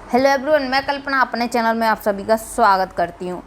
Hello everyone, मैं कल्पना अपने channel में आप सभी का स्वागत करती हूँ।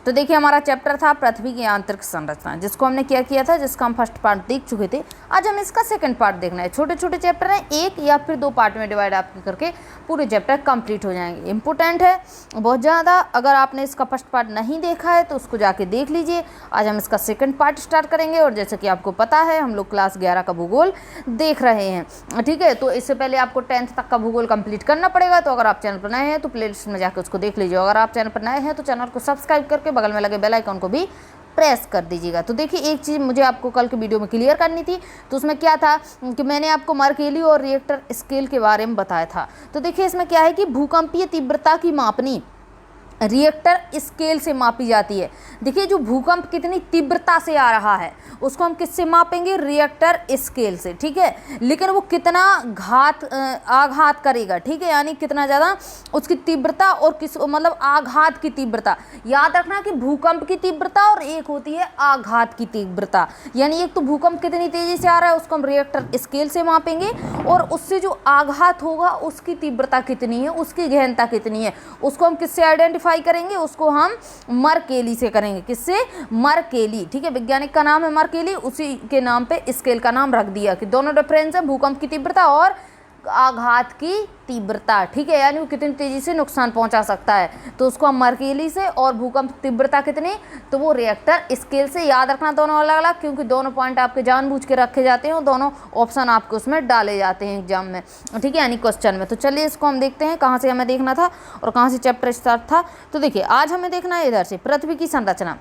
तो देखिए, हमारा चैप्टर था पृथ्वी की आंतरिक संरचना, जिसको हमने क्या किया था, जिसका हम फर्स्ट पार्ट देख चुके थे। आज हम इसका सेकंड पार्ट देखना है। छोटे छोटे चैप्टर हैं, एक या फिर दो पार्ट में डिवाइड आपके करके पूरे चैप्टर कंप्लीट हो जाएंगे। इंपॉर्टेंट है बहुत ज़्यादा। अगर आपने इसका फर्स्ट पार्ट नहीं देखा है तो उसको जाके देख लीजिए। आज हम इसका सेकंड पार्ट स्टार्ट करेंगे। और जैसे कि आपको पता है, हम लोग क्लास 11 का भूगोल देख रहे हैं, ठीक है। तो इससे पहले आपको 10th तक का भूगोल कंप्लीट करना पड़ेगा। तो अगर आप चैनल पर नए हैं तो प्लेलिस्ट में जाकर उसको देख लीजिए। अगर आप चैनल पर नए हैं तो चैनल को सब्सक्राइब करके बगल में लगे बेल आइकन को भी प्रेस कर दीजिएगा। तो देखिए, एक चीज़ मुझे आपको कल के वीडियो में क्लियर करनी थी। तो उसमें क्या था कि मैंने आपको मर्केली और रिएक्टर स्केल के बारे में बताया था। तो देखिए, इसमें क्या है कि भूकंपीय तीव्रता की मापनी रिएक्टर स्केल से मापी जाती है। देखिए, जो भूकंप कितनी तीव्रता से आ रहा है उसको हम किससे मापेंगे? रिएक्टर स्केल से, ठीक है। लेकिन वो कितना आघात करेगा, ठीक है, यानी कितना ज़्यादा उसकी तीव्रता और किस मतलब आघात की तीव्रता। याद रखना कि भूकंप की तीव्रता और एक होती है आघात की तीव्रता। यानी एक तो भूकंप कितनी तेज़ी से आ रहा है उसको हम रिएक्टर स्केल से मापेंगे, और उससे जो आघात होगा उसकी तीव्रता कितनी है, उसकी गहनता कितनी है, उसको हम किससे आइडेंटिफाई करेंगे? उसको हम मर्केली से करेंगे। किससे? मर्केली, ठीक है। वैज्ञानिक का नाम है मर्केली, उसी के नाम पे स्केल का नाम रख दिया कि दोनों डिफरेंस है, भूकंप की तीव्रता और आघात की तीव्रता, ठीक है। यानी वो कितनी तेजी से नुकसान पहुंचा सकता है, तो उसको हम मर्केली से, और भूकंप तीव्रता कितनी, तो वो रिएक्टर स्केल से। याद रखना दोनों अलग अलग, क्योंकि दोनों पॉइंट आपके जानबूझ के रखे जाते हैं और दोनों ऑप्शन आपके उसमें डाले जाते हैं एग्जाम में, ठीक है, यानी क्वेश्चन में। तो चलिए इसको हम देखते हैं कहाँ से हमें देखना था और कहाँ से चैप्टर स्टार्ट था। तो देखिए, आज हमें देखना है इधर से पृथ्वी की संरचना।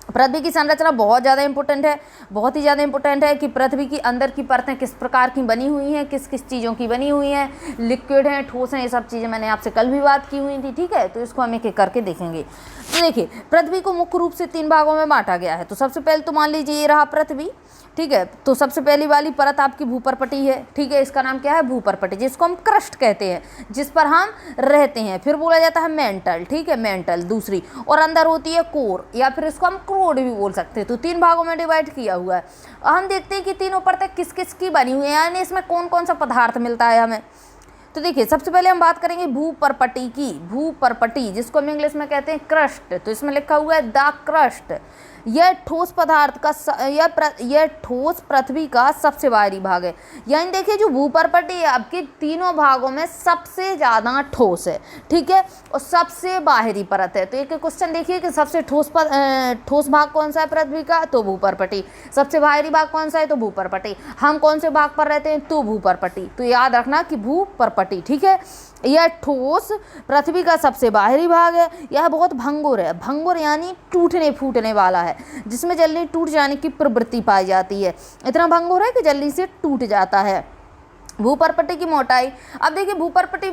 पृथ्वी की संरचना बहुत ज़्यादा इंपॉर्टेंट है, बहुत ही ज़्यादा इंपॉर्टेंट है कि पृथ्वी की अंदर की परतें किस प्रकार की बनी हुई हैं, किस किस चीज़ों की बनी हुई हैं, लिक्विड हैं, ठोस हैं, ये सब चीज़ें मैंने आपसे कल भी बात की हुई थी, ठीक है। तो इसको हम एक एक करके देखेंगे। तो देखिए, पृथ्वी को मुख्य रूप से 3 भागों में बांटा गया है। तो सबसे पहले तो मान लीजिए ये रहा पृथ्वी, ठीक है। तो सबसे पहली वाली परत आपकी भूपर्पटी है, ठीक है। इसका नाम क्या है? भूपर्पटी, जिसको हम क्रस्ट कहते हैं, जिस पर हम रहते हैं। फिर बोला जाता है मेंटल, ठीक है, मेंटल दूसरी। और अंदर होती है कोर, या फिर इसको हम क्रोड भी बोल सकते हैं। तो 3 भागों में डिवाइड किया हुआ है। हम देखते हैं कि तीनों परतें किस किस की बनी हुई है, यानी इसमें कौन कौन सा पदार्थ मिलता है हमें। तो देखिए, सबसे पहले हम बात करेंगे भूपर्पटी की। भूपर्पटी, जिसको हम इंग्लिश में कहते हैं क्रस्ट। तो इसमें लिखा हुआ है द क्रस्ट। यह ठोस पदार्थ का यह ठोस पृथ्वी का सबसे बाहरी भाग है। यानी देखिए, जो भूपर्पटी है आपके तीनों भागों में सबसे ज़्यादा ठोस है, ठीक है, और सबसे बाहरी परत है। तो एक क्वेश्चन देखिए कि सबसे ठोस भाग कौन सा है पृथ्वी का? तो भूपर्पटी। सबसे बाहरी भाग कौन सा है? तो भूपर्पटी। हम कौन से भाग पर रहते हैं? तो भूपर्पटी। तो याद रखना कि भूपर्पटी, ठीक है। यह ठोस पृथ्वी का सबसे बाहरी भाग है। यह बहुत भंगुर है। भंगुर यानी टूटने फूटने वाला है, जिसमें जल्दी टूट जाने की प्रवृत्ति पाई जाती है। इतना भंगुर है कि जल्दी से टूट जाता है। भूपर्पटी की मोटाई, अब देखिए भूपर्पटी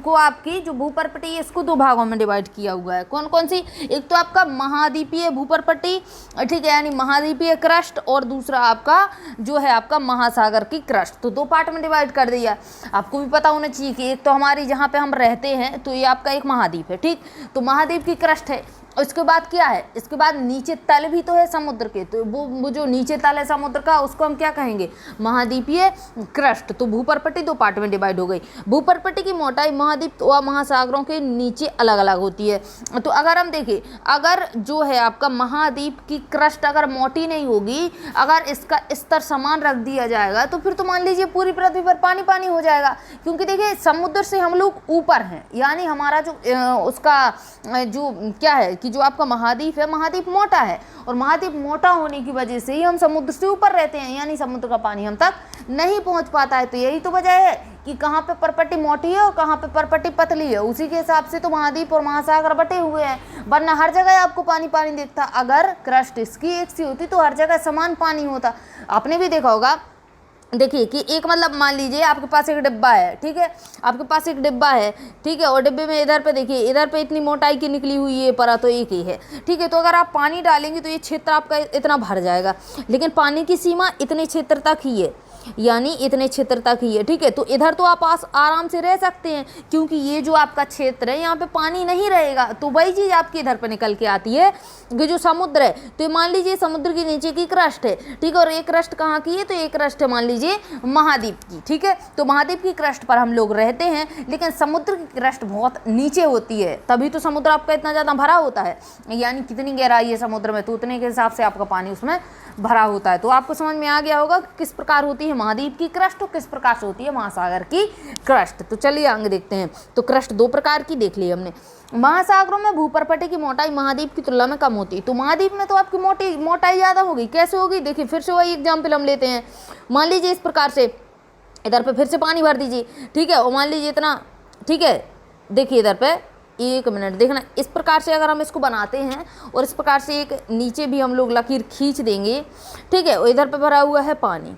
को आपकी जो भूपर्पटी है इसको 2 भागों में डिवाइड किया हुआ है। कौन कौन सी? एक तो आपका महाद्वीपीय भूपर्पटी, ठीक है, यानी महाद्वीपीय क्रस्ट, और दूसरा आपका जो है आपका महासागर की क्रस्ट। तो 2 पार्ट में डिवाइड कर दिया। आपको भी पता होना चाहिए कि एक तो हमारी जहाँ पे हम रहते हैं, तो ये आपका एक महाद्वीप है, ठीक। तो महाद्वीप की क्रस्ट है। इसके बाद क्या है? इसके बाद नीचे तल भी तो है समुद्र के। तो वो जो नीचे तल है समुद्र का, उसको हम क्या कहेंगे? महाद्वीपीय क्रस्ट। तो भूपर्पटी 2 पार्ट में डिवाइड हो गई। भूपर्पटी की मोटाई महाद्वीप व महासागरों के नीचे अलग अलग होती है। तो अगर हम देखें, अगर जो है आपका महाद्वीप की क्रस्ट अगर मोटी नहीं होगी, अगर इसका स्तर समान रख दिया जाएगा, तो फिर तो मान लीजिए पूरी पृथ्वी पर पानी पानी हो जाएगा। क्योंकि देखिए, समुद्र से हम लोग ऊपर हैं, यानी हमारा जो उसका जो क्या है कि जो आपका महाद्वीप है, महाद्वीप मोटा है, और महाद्वीप मोटा होने की वजह से ही हम समुद्र से ऊपर रहते हैं, यानी समुद्र का पानी हम तक नहीं पहुंच पाता है। तो यही तो वजह है कि कहाँ पे परपट्टी मोटी है और कहाँ पे परपट्टी पतली है, उसी के हिसाब से तो महाद्वीप और महासागर बटे हुए हैं। वरना हर जगह आपको पानी पानी दिखता। अगर क्रस्ट इसकी एक सी होती तो हर जगह समान पानी होता। आपने भी देखा होगा, देखिए कि एक मतलब मान लीजिए आपके पास एक डिब्बा है, ठीक है, आपके पास एक डिब्बा है, ठीक है, और डिब्बे में इधर पे देखिए, इधर पे इतनी मोटाई की निकली हुई है परत, तो एक ही है, ठीक है। तो अगर आप पानी डालेंगे तो ये क्षेत्र आपका इतना भर जाएगा, लेकिन पानी की सीमा इतने क्षेत्र तक ही है। यानी इतने क्षेत्र तक ही है, ठीक है। तो इधर तो आप आराम से रह सकते हैं, क्योंकि ये जो आपका क्षेत्र है यहाँ पे पानी नहीं रहेगा। तो वही चीज़ आपकी इधर पे निकल के आती है कि जो समुद्र है, तो मान लीजिए समुद्र के नीचे की क्रस्ट है, ठीक है। और एक क्रस्ट कहाँ की है, तो एक क्रस्ट है मान लीजिए महाद्वीप की, ठीक है। तो महाद्वीप की क्रस्ट पर हम लोग रहते हैं, लेकिन समुद्र की क्रस्ट बहुत नीचे होती है, तभी तो समुद्र आपका इतना ज़्यादा भरा होता है। यानी कितनी गहराई है समुद्र में, तो उतने के हिसाब से आपका पानी उसमें भरा होता है। तो आपको समझ में आ गया होगा किस प्रकार होती है महाद्वीप की क्रस्ट और किस प्रकार से होती है महासागर की क्रस्ट। तो चलिए आगे देखते हैं। तो क्रस्ट दो प्रकार की देख ली हमने। महासागरों में भूपर्पटे की मोटाई महाद्वीप की तुलना में कम होती है। तो महाद्वीप में तो आपकी मोटाई ज़्यादा होगी। कैसे होगी, देखिए फिर से वही एग्जाम्पल हम लेते हैं। मान लीजिए इस प्रकार से इधर पे फिर से पानी भर दीजिए, ठीक है। और मान लीजिए इतना, ठीक है। देखिए इधर पे एक मिनट देखना, इस प्रकार से अगर हम इसको बनाते हैं और इस प्रकार से एक नीचे भी हम लोग लकीर खींच देंगे, ठीक है। और इधर पे भरा हुआ है पानी,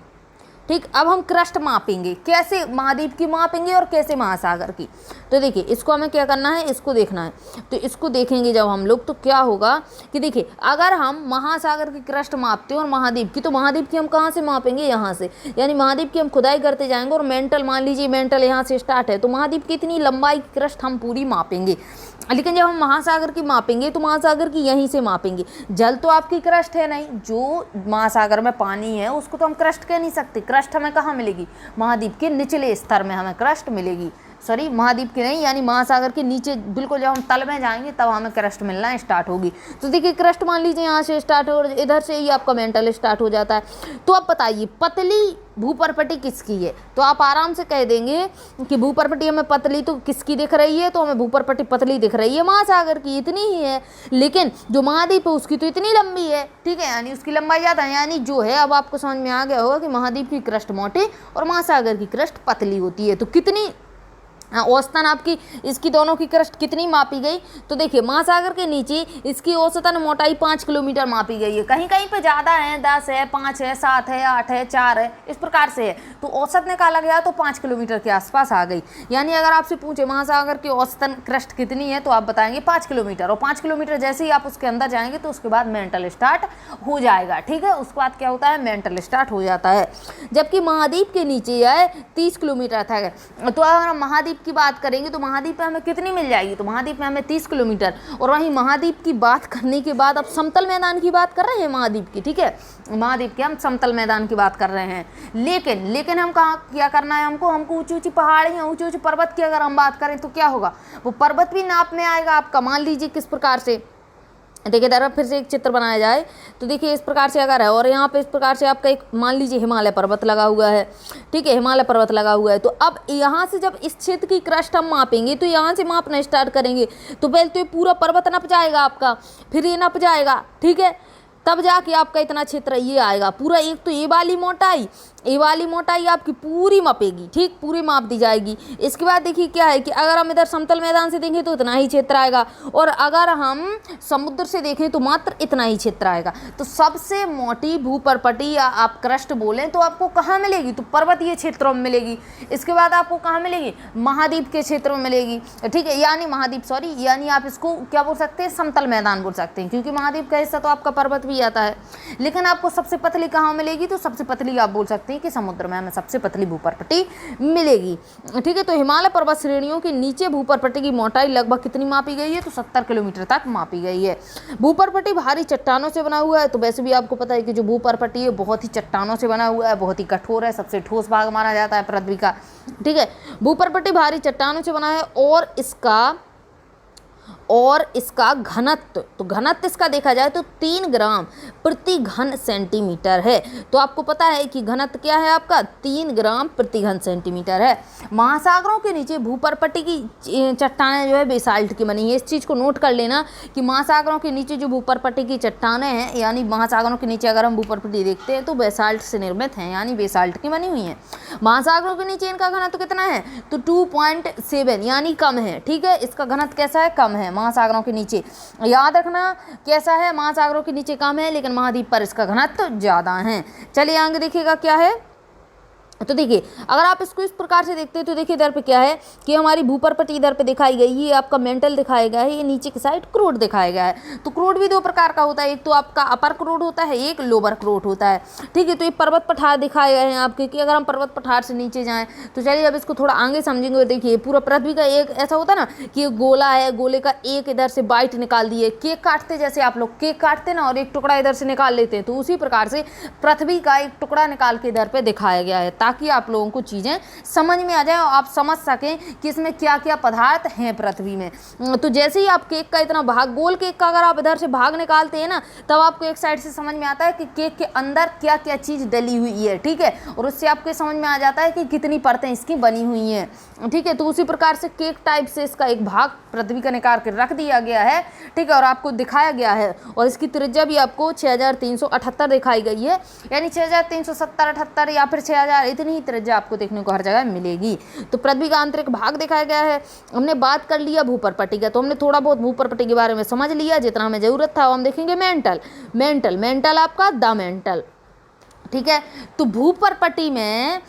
ठीक। अब हम क्रस्ट मापेंगे, कैसे महाद्वीप की मापेंगे और कैसे महासागर की। तो देखिए इसको हमें क्या करना है, इसको देखना है। तो इसको देखेंगे जब हम लोग, तो क्या होगा कि देखिए अगर हम महासागर की क्रस्ट मापते हैं और महाद्वीप की, तो महाद्वीप की हम कहाँ से मापेंगे, यहाँ से। यानी महाद्वीप की हम खुदाई करते जाएंगे और मेंटल, मान लीजिए मेंटल यहाँ से स्टार्ट है, तो महाद्वीप की इतनी लंबाई की क्रस्ट हम पूरी मापेंगे। लेकिन जब हम महासागर की मापेंगे तो महासागर की यहीं से मापेंगे। जल तो आपकी क्रस्ट है नहीं, जो महासागर में पानी है उसको तो हम क्रस्ट कह नहीं सकते। क्रस्ट हमें कहाँ मिलेगी, महाद्वीप के निचले स्तर में हमें क्रस्ट मिलेगी। सॉरी, महाद्वीप की नहीं, यानी महासागर के नीचे बिल्कुल जब हम तल में जाएंगे तब हमें क्रस्ट मिलना स्टार्ट होगी। तो देखिए क्रस्ट मान लीजिए यहाँ से स्टार्ट हो, इधर से ही आपका मेंटल स्टार्ट हो जाता है। तो अब बताइए पतली भूपर्पटी किसकी है, तो आप आराम से कह देंगे कि भूपर्पटी हमें पतली तो किसकी दिख रही है, तो हमें भूपर्पटी पतली दिख रही है महासागर की, इतनी ही है। लेकिन जो महाद्वीप है उसकी तो इतनी लंबी है, ठीक है, यानी उसकी लंबाई ज़्यादा है। यानी जो है, अब आपको समझ में आ गया होगा कि महाद्वीप की क्रस्ट मोटी और महासागर की क्रस्ट पतली होती है। तो कितनी औसतन आपकी इसकी दोनों की क्रस्ट कितनी मापी गई, तो देखिए महासागर के नीचे इसकी औसतन मोटाई 5 किलोमीटर मापी गई है। कहीं कहीं पे ज़्यादा है, 10 है, 5 है, 7 है, 8 है, 4 है, इस प्रकार से है। तो औसत निकाला गया तो 5 किलोमीटर के आसपास आ गई। यानी अगर आपसे पूछे महासागर की औसतन क्रस्ट कितनी है, तो आप बताएंगे 5 किलोमीटर। और 5 किलोमीटर जैसे ही आप उसके अंदर जाएंगे तो उसके बाद मेंटल स्टार्ट हो जाएगा, ठीक है। उसके बाद क्या होता है, मेंटल स्टार्ट हो जाता है। जबकि महाद्वीप के नीचे है 30 किलोमीटर था। तो अगर हम महाद्वीप की बात करेंगे तो महाद्वीप में हमें कितनी मिल जाएगी, तो महाद्वीप में हमें 30 किलोमीटर। और वहीं महाद्वीप की बात करने के बाद अब समतल मैदान की बात कर रहे हैं महाद्वीप की, ठीक है। महाद्वीप के हम समतल मैदान की बात कर रहे हैं। लेकिन हम कहाँ क्या करना है, हमको ऊंची ऊंची पहाड़ियाँ, ऊंची ऊंची पर्वत की अगर हम बात करें तो क्या होगा, वो पर्वत भी नाप में आएगा आपका। मान लीजिए किस प्रकार से, देखिए तरफ फिर से एक चित्र बनाया जाए तो देखिए इस प्रकार से अगर है, और यहाँ पे इस प्रकार से आपका एक मान लीजिए हिमालय पर्वत लगा हुआ है, ठीक है, हिमालय पर्वत लगा हुआ है। तो अब यहाँ से जब इस क्षेत्र की क्रस्ट हम मापेंगे तो यहाँ से मापना स्टार्ट करेंगे तो पहले तो ये पूरा पर्वत नप जाएगा आपका, फिर ये नप जाएगा, ठीक है, तब जाके आपका इतना क्षेत्र ये आएगा पूरा। एक तो ये वाली मोटाई आपकी पूरी मापेगी, ठीक, पूरी माप दी जाएगी। इसके बाद देखिए क्या है कि अगर हम इधर समतल मैदान से देखें तो इतना ही क्षेत्र आएगा, और अगर हम समुद्र से देखें तो मात्र इतना ही क्षेत्र आएगा। तो सबसे मोटी भूपर्पटी या आप क्रस्ट बोलें तो आपको कहाँ मिलेगी, तो पर्वतीय क्षेत्रों में मिलेगी। इसके बाद आपको कहाँ मिलेगी, महाद्वीप के क्षेत्र में मिलेगी, ठीक है, यानी यानी आप इसको क्या बोल सकते हैं, समतल मैदान बोल सकते हैं, क्योंकि महाद्वीप का हिस्सा तो आपका पर्वत भी आता है। लेकिन आपको सबसे पतली कहाँ मिलेगी, तो सबसे पतली आप बोल सकते हैं कि समुद्र में हमें सबसे पतली भूपर्पटी मिलेगी, ठीक है। तो हिमालय पर्वत श्रेणियों के नीचे भूपर्पटी की मोटाई लगभग कितनी मापी गई है, तो 70 किलोमीटर तक मापी गई है। भूपर्पटी भारी चट्टानों से बना हुआ है। तो वैसे भी आपको पता है कि जो भूपर्पटी है बहुत ही चट्टानों से बना हुआ है, बहुत ही कठोर है, सबसे ठोस भाग माना जाता है पृथ्वी का, ठीक है। भूपर्पटी भारी चट्टानों से बना है और इसका घनत्व, तो घनत्व इसका देखा जाए तो 3 ग्राम प्रति घन सेंटीमीटर है। तो आपको पता है कि घनत्व क्या है आपका, 3 ग्राम प्रति घन सेंटीमीटर है। महासागरों के नीचे भूपर्पटी की चट्टानें जो है बेसाल्ट की बनी है। इस चीज़ को नोट कर लेना कि महासागरों के नीचे जो भूपर्पटी की चट्टानें हैं, यानी महासागरों के नीचे अगर हम भूपर्पटी देखते हैं तो बेसाल्ट से निर्मित हैं, यानी बेसाल्ट की बनी हुई हैं। महासागरों के नीचे इनका घनत्व कितना है, तो 2.7, यानी कम है, ठीक है। इसका घनत्व कैसा है, कम है महासागरों के नीचे। याद रखना कैसा है, महासागरों के नीचे कम है, लेकिन महाद्वीप पर इसका घनत्व ज़्यादा है। चलिए आगे देखिएगा क्या है, तो देखिए अगर आप इसको इस प्रकार से देखते हैं तो देखिए इधर पे क्या है कि हमारी भूपरपट्टी इधर पे दिखाई गई, ये आपका मेंटल दिखाया गया है, ये नीचे की साइड क्रूड दिखाया गया है। तो क्रूड भी दो प्रकार का होता है, एक तो आपका अपर क्रूड होता है, एक लोअर क्रूड होता है, ठीक है। तो ये पर्वत पठार दिखाए गए हैं आपके, कि अगर हम पर्वत पठार से नीचे जाएँ तो चलिए अब इसको थोड़ा आगे समझेंगे। देखिए पूरा पृथ्वी का एक ऐसा होता है ना कि एक गोला है, गोले का एक इधर से बाइट निकाल दिए, केक काटते जैसे आप लोग केक काटते ना और एक टुकड़ा इधर से निकाल लेते हैं, तो उसी प्रकार से पृथ्वी का एक टुकड़ा निकाल के इधर पे दिखाया गया है, ताकि आप लोगों को चीज़ें समझ में आ जाए और आप समझ सकें कि इसमें क्या क्या पदार्थ हैं पृथ्वी में। तो जैसे ही आप केक का इतना भाग, गोल केक का अगर आप इधर से भाग निकालते हैं ना, तब आपको एक साइड से समझ में आता है कि केक के अंदर क्या क्या चीज़ डली हुई है, ठीक है। और उससे आपको समझ में आ जाता है कि कितनी परतें इसकी बनी हुई हैं, ठीक है। तो उसी प्रकार से केक टाइप से इसका एक भाग पृथ्वी का निकाल के रख दिया गया है, ठीक है, और आपको दिखाया गया है। और इसकी त्रिज्या भी आपको 6378 दिखाई गई है, यानी 6370, 78 या फिर 6000, इतनी ही त्रिज्या आपको देखने को हर जगह मिलेगी। तो पृथ्वी का आंतरिक भाग दिखाया गया है। हमने बात कर लिया भूपरपट्टी का, तो हमने थोड़ा बहुत भूपरपट्टी के बारे में समझ लिया जितना हमें जरूरत था। हम देखेंगे मेंटल आपका द मेंटल, ठीक है। तो भूपरपट्टी में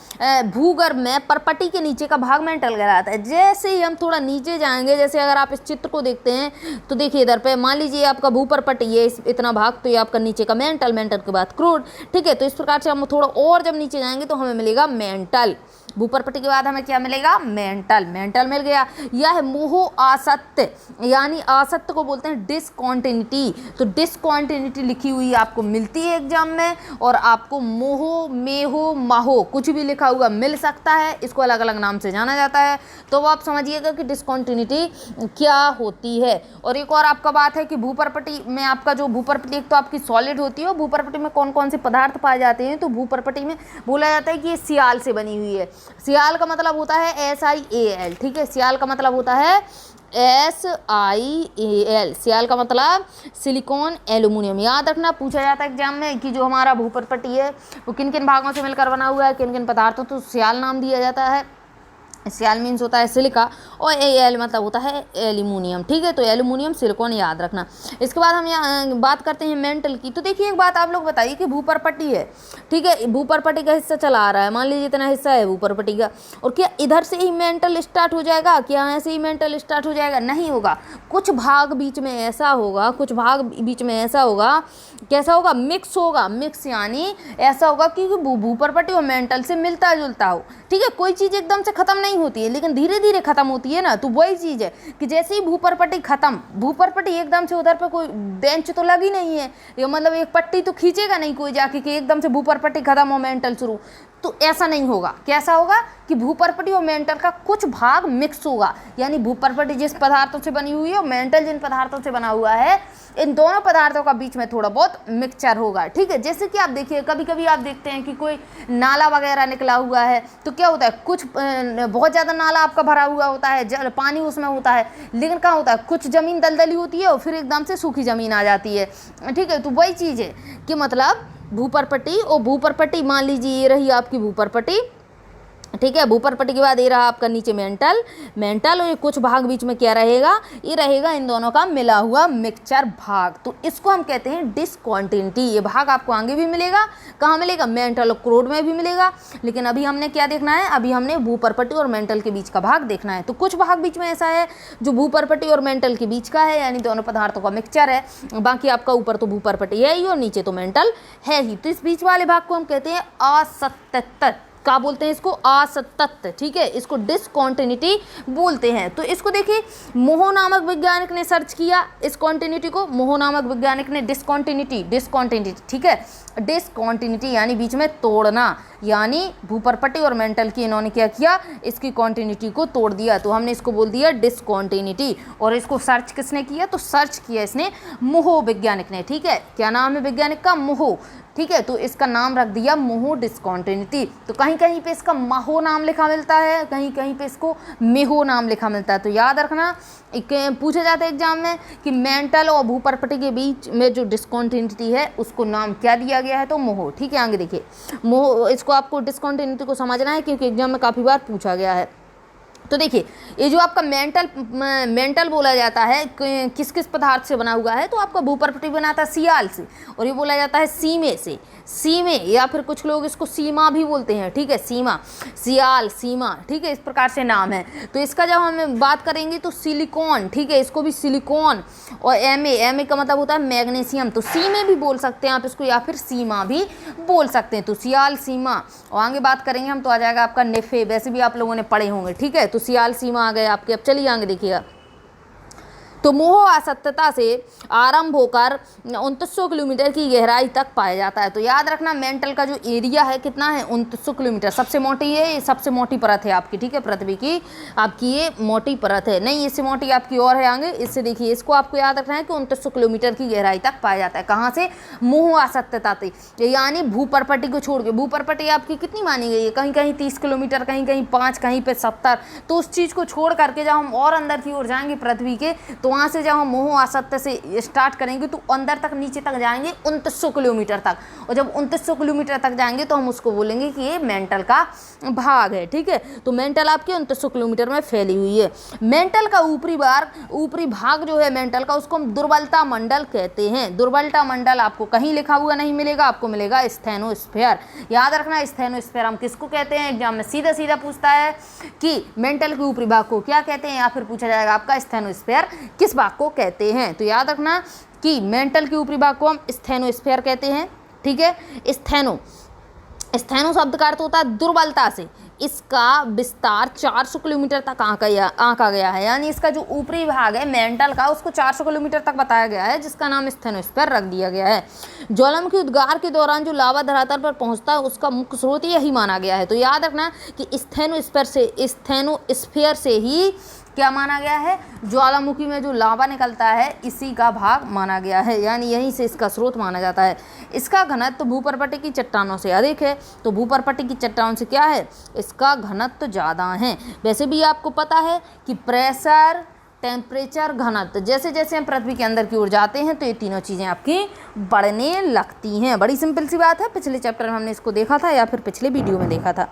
भूगर्भ में परपट्टी के नीचे का भाग मेंटल कहलाता है। जैसे ही हम थोड़ा नीचे जाएंगे, जैसे अगर आप इस चित्र को देखते हैं तो देखिए इधर पे मान लीजिए आपका भूपरपट्टी है इतना भाग, तो ये आपका नीचे का मेंटल के बाद क्रूड, ठीक है। तो इस प्रकार से हम थोड़ा और जब नीचे जाएंगे तो हमें मिलेगा मेंटल। भूपरपट्टी के बाद हमें क्या मिलेगा? मेंटल मिल गया। यह है मोह आसक्त, यानी आसक्त को बोलते हैं डिसकॉन्टिन्यूटी। तो डिसकॉन्टिन्यूटी लिखी हुई आपको मिलती है एग्जाम में, और आपको मोहो, मेहो, माहो कुछ भी लिखा हुआ मिल सकता है, इसको अलग अलग नाम से जाना जाता है। तो आप समझिएगा कि डिसकॉन्टिन्यूटी क्या होती है। और एक और आपका बात है कि भूपरपट्टी में आपका जो भूपरपट्टी एक तो आपकी सॉलिड होती है, भूपरपट्टी में कौन कौन से पदार्थ पाए जाते हैं, तो भूपरपट्टी में बोला जाता है कि ये सियाल से बनी हुई है। सियाल का मतलब होता है SiAl, ठीक है। सियाल का मतलब होता है SiAl, सियाल का मतलब सिलिकॉन एल्यूमिनियम। याद रखना, पूछा जाता है एग्जाम में कि जो हमारा भूपरपट्टी है वो किन किन भागों से मिलकर बना हुआ है, किन किन पदार्थों, तो सियाल नाम दिया जाता है। सियाल मीन्स होता है सिलिका, और Al मतलब होता है एल्यूमिनियम, ठीक है। तो एल्यूमिनियम सिलिकॉन याद रखना। इसके बाद हम यहाँ बात करते हैं मेंटल की। तो देखिए एक बात आप लोग बताइए कि भूपरपट्टी है, ठीक है, भूपरपट्टी का हिस्सा चला आ रहा है, मान लीजिए इतना हिस्सा है भूपरपट्टी का, और क्या इधर से ही मेंटल स्टार्ट हो जाएगा? क्या यहाँ से ही मेंटल स्टार्ट हो जाएगा? नहीं होगा। कुछ भाग बीच में ऐसा होगा, कुछ भाग बीच में ऐसा होगा, कैसा होगा? मिक्स होगा। मिक्स यानी ऐसा होगा कि भूपरपट्टी और मेंटल से मिलता जुलता हो, ठीक है। कोई चीज़ एकदम से खत्म नहीं होती है, लेकिन धीरे धीरे खत्म होती है ना। तो वही चीज़ है कि जैसे ही भूपरपट्टी खत्म, भूपरपट्टी एकदम से उधर पे कोई बेंच तो लगी नहीं है, ये मतलब एक पट्टी तो खींचेगा नहीं कोई जाके कि एकदम से भूपरपट्टी खत्म हो मेंटल शुरू, तो ऐसा नहीं होगा। कैसा होगा कि भूपरपट्टी और मेंटल का कुछ भाग मिक्स होगा, यानी भूपरपट्टी जिस पदार्थों से बनी हुई है और मेंटल जिन पदार्थों से बना हुआ है, इन दोनों पदार्थों का बीच में थोड़ा बहुत मिक्सचर होगा, ठीक है। जैसे कि आप देखिए कभी कभी आप देखते हैं कि कोई नाला वगैरह निकला हुआ है, तो क्या होता है, कुछ बहुत ज़्यादा नाला आपका भरा हुआ होता है, जल पानी उसमें होता है, लेकिन कहाँ होता है, कुछ ज़मीन दलदली होती है और फिर एकदम से सूखी ज़मीन आ जाती है, ठीक है। तो वही चीज़ है कि मतलब भूपरपट्टी और भूपरपट्टी, मान लीजिए ये रही आपकी भूपरपट्टी, ठीक है। भूपरपट्टी के बाद ये रहा आपका नीचे मेंटल और ये कुछ भाग बीच में क्या रहेगा? ये रहेगा इन दोनों का मिला हुआ मिक्सचर भाग। तो इसको हम कहते हैं डिसकॉन्टिन्यूटी। ये भाग आपको आगे भी मिलेगा, कहाँ मिलेगा? मेंटल और क्रूड में भी मिलेगा। लेकिन अभी हमने क्या देखना है? अभी हमने भूपरपट्टी और मेंटल के बीच का भाग देखना है। तो कुछ भाग बीच में ऐसा है जो भूपरपट्टी और मेंटल के बीच का है, यानी दोनों पदार्थों का मिक्सचर है। बाकी आपका ऊपर तो भूपरपट्टी है ही और नीचे तो मेंटल है ही। तो इस बीच वाले भाग को हम कहते हैं असतत। क्या बोलते हैं इसको? असतत, ठीक है। इसको डिसकॉन्टिन्यूटी बोलते हैं। तो इसको देखिए, मोहो नामक वैज्ञानिक ने सर्च किया इस कॉन्टिन्यूटी को। मोहो नामक वैज्ञानिक ने डिसकॉन्टिन्यूटी, ठीक है, डिसकॉन्टिन्यूटी यानी बीच में तोड़ना, यानी भूपरपट्टी और मेंटल की इन्होंने क्या किया? इसकी कॉन्टिन्यूटी को तोड़ दिया। तो हमने इसको बोल दिया डिसकॉन्टिन्यूटी। और इसको सर्च किसने किया? तो सर्च किया इसने मोहो वैज्ञानिक ने, ठीक है। क्या नाम है वैज्ञानिक का? मोहो, ठीक है। तो इसका नाम रख दिया मोहो डिसकॉन्टिन्यूटी। तो कहीं कहीं पे इसका माहो नाम लिखा मिलता है, कहीं कहीं पे इसको मेहो नाम लिखा मिलता है। तो याद रखना, पूछा जाता है एग्जाम में कि मेंटल और भूपरपट्टी के बीच में जो डिसकॉन्टिन्यूटी है उसको नाम क्या दिया गया है? तो मोहो, ठीक है। आगे देखिए, मोहो, इसको आपको डिसकॉन्टिन्यूटी को समझना है क्योंकि एग्जाम में काफ़ी बार पूछा गया है, तो देखिए ये जो आपका मेंटल बोला जाता है किस किस पदार्थ से बना हुआ है, तो आपका भूपर्पटी बनाता है सियाल से, और ये बोला जाता है सीमे से, सीमे या फिर कुछ लोग इसको सीमा भी बोलते हैं, ठीक है, सीमा, सियाल, सीमा, ठीक है, इस प्रकार से नाम है। तो इसका जब हम बात करेंगे तो सिलिकॉन, ठीक है, इसको भी सिलिकॉन, और एम ए का मतलब होता है मैग्नीशियम, तो सीमे भी बोल सकते हैं आप इसको, या फिर सीमा भी बोल सकते हैं। तो सियाल, सीमा, और आगे बात करेंगे हम तो आ जाएगा आपका नेफे, वैसे भी आप लोगों ने पढ़े होंगे, ठीक है। तो सियाल, सीमा आ गए आपके। अब चलिए आगे देखिएगा। तो मोह आसक्तता से आरंभ होकर 2900 किलोमीटर की गहराई तक पाया जाता है। तो याद रखना मेंटल का जो एरिया है कितना है, 2900 किलोमीटर। सबसे मोटी है, ये सबसे मोटी परत है आपकी, ठीक है, पृथ्वी की आपकी ये मोटी परत है, नहीं इससे मोटी आपकी और है आगे। इससे देखिए इसको आपको याद रखना है कि 2900 किलोमीटर की गहराई तक पाया जाता है। कहाँ से? मोह आसक्तता से, यानी भूपर्पटी को छोड़ के। भूपर्पटी आपकी कितनी मानी गई है, कहीं कहीं 30 किलोमीटर, कहीं कहीं 5, कहीं पे 70। तो उस चीज़ को छोड़ करके जब हम और अंदर की ओर जाएंगे पृथ्वी के, तो वहाँ से जब हम मोह आसक्ति से स्टार्ट करेंगे तो अंदर तक नीचे तक जाएंगे 2900 किलोमीटर तक, और जब 2900 किलोमीटर तक जाएंगे तो हम उसको बोलेंगे कि ये मेंटल का भाग है, ठीक है। तो मेंटल आपके 2900 किलोमीटर में फैली हुई है। मेंटल का ऊपरी भाग जो है मेंटल का, उसको हम दुर्बलता मंडल कहते हैं। दुर्बलता मंडल आपको कहीं लिखा हुआ नहीं मिलेगा, आपको मिलेगा स्टेनोस्फीयर। याद रखना स्टेनोस्फीयर हम किसको कहते हैं, एग्जाम में सीधा सीधा पूछता है कि मेंटल के ऊपरी भाग को क्या कहते हैं, या फिर पूछा जाएगा आपका स्टेनोस्फीयर किस भाग को कहते हैं। तो याद रखना कि मेंटल के ऊपरी भाग को हम स्टेनोस्फीयर कहते हैं, ठीक है। स्टेनो शब्द का अर्थ होता है दुर्बलता से। इसका विस्तार 400 किलोमीटर तक आंका गया है, यानी इसका जो ऊपरी भाग है मेंटल का, उसको 400 किलोमीटर तक बताया गया है, जिसका नाम स्टेनोस्फीयर रख दिया गया है। ज्वालामुखी उद्गार के दौरान जो लावा धरातल पर पहुंचता है उसका मुख्य स्रोत यही माना गया है। तो याद रखना कि स्टेनोस्फीयर से ही क्या माना गया है, ज्वालामुखी में जो लावा निकलता है इसी का भाग माना गया है, यानी यहीं से इसका स्रोत माना जाता है। इसका घनत्व भूपर्पटी की चट्टानों से अधिक है। तो भूपर्पटी की चट्टानों से क्या है, इसका घनत्व ज़्यादा है। वैसे भी आपको पता है कि प्रेशर, टेम्परेचर, घनत्व, जैसे जैसे हम पृथ्वी के अंदर की ओर जाते हैं तो ये तीनों चीज़ें आपकी बढ़ने लगती हैं। बड़ी सिंपल सी बात है, पिछले चैप्टर में हमने इसको देखा था या फिर पिछले वीडियो में देखा था,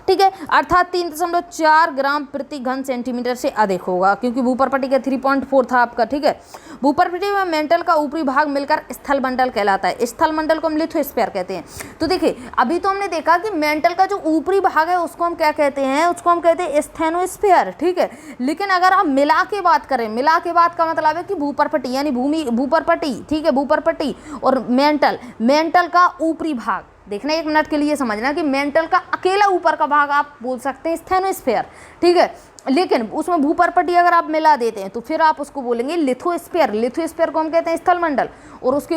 ठीक है। अर्थात 3.4 ग्राम प्रति घन सेंटीमीटर से अधिक होगा, क्योंकि भूपर्पटी का 3.4 था आपका, ठीक है। भूपर्पटी में मेंटल का ऊपरी भाग मिलकर स्थल मंडल कहलाता है। स्थल मंडल को हम लिथोस्फीयर कहते हैं। तो देखिए अभी तो हमने देखा कि मेंटल का जो ऊपरी भाग है उसको हम क्या कहते हैं, उसको हम कहते हैं स्टेनोस्फीयर, ठीक है। लेकिन अगर आप मिला के बात करें, मिला के बात का मतलब है कि भूपर्पटी यानी भूपर्पटी, ठीक है, भूपर्पटी और मेंटल का ऊपरी भाग देखना, 1 मिनट के लिए समझना कि मेंटल का अकेला ऊपर का भाग आप बोल सकते हैं स्टेनोस्फीयर, ठीक है। लेकिन उसमें भूपर्पटी अगर आप मिला देते हैं तो फिर आप उसको बोलेंगे लिथोस्फीयर। लिथोस्फीयर को हम कहते हैं स्थल मंडल, और उसके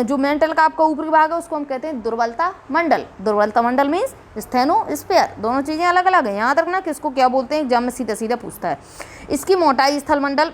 जो मेंटल का आपका ऊपरी भाग है उसको हम कहते हैं दुर्बलता मंडल। दुर्बलता मंडल मीन्स स्टेनोस्फीयर, दोनों चीज़ें अलग अलग हैं। याद रखना किसको क्या बोलते हैं, एग्जाम में सीधा सीधा पूछता है। इसकी मोटाई स्थल मंडल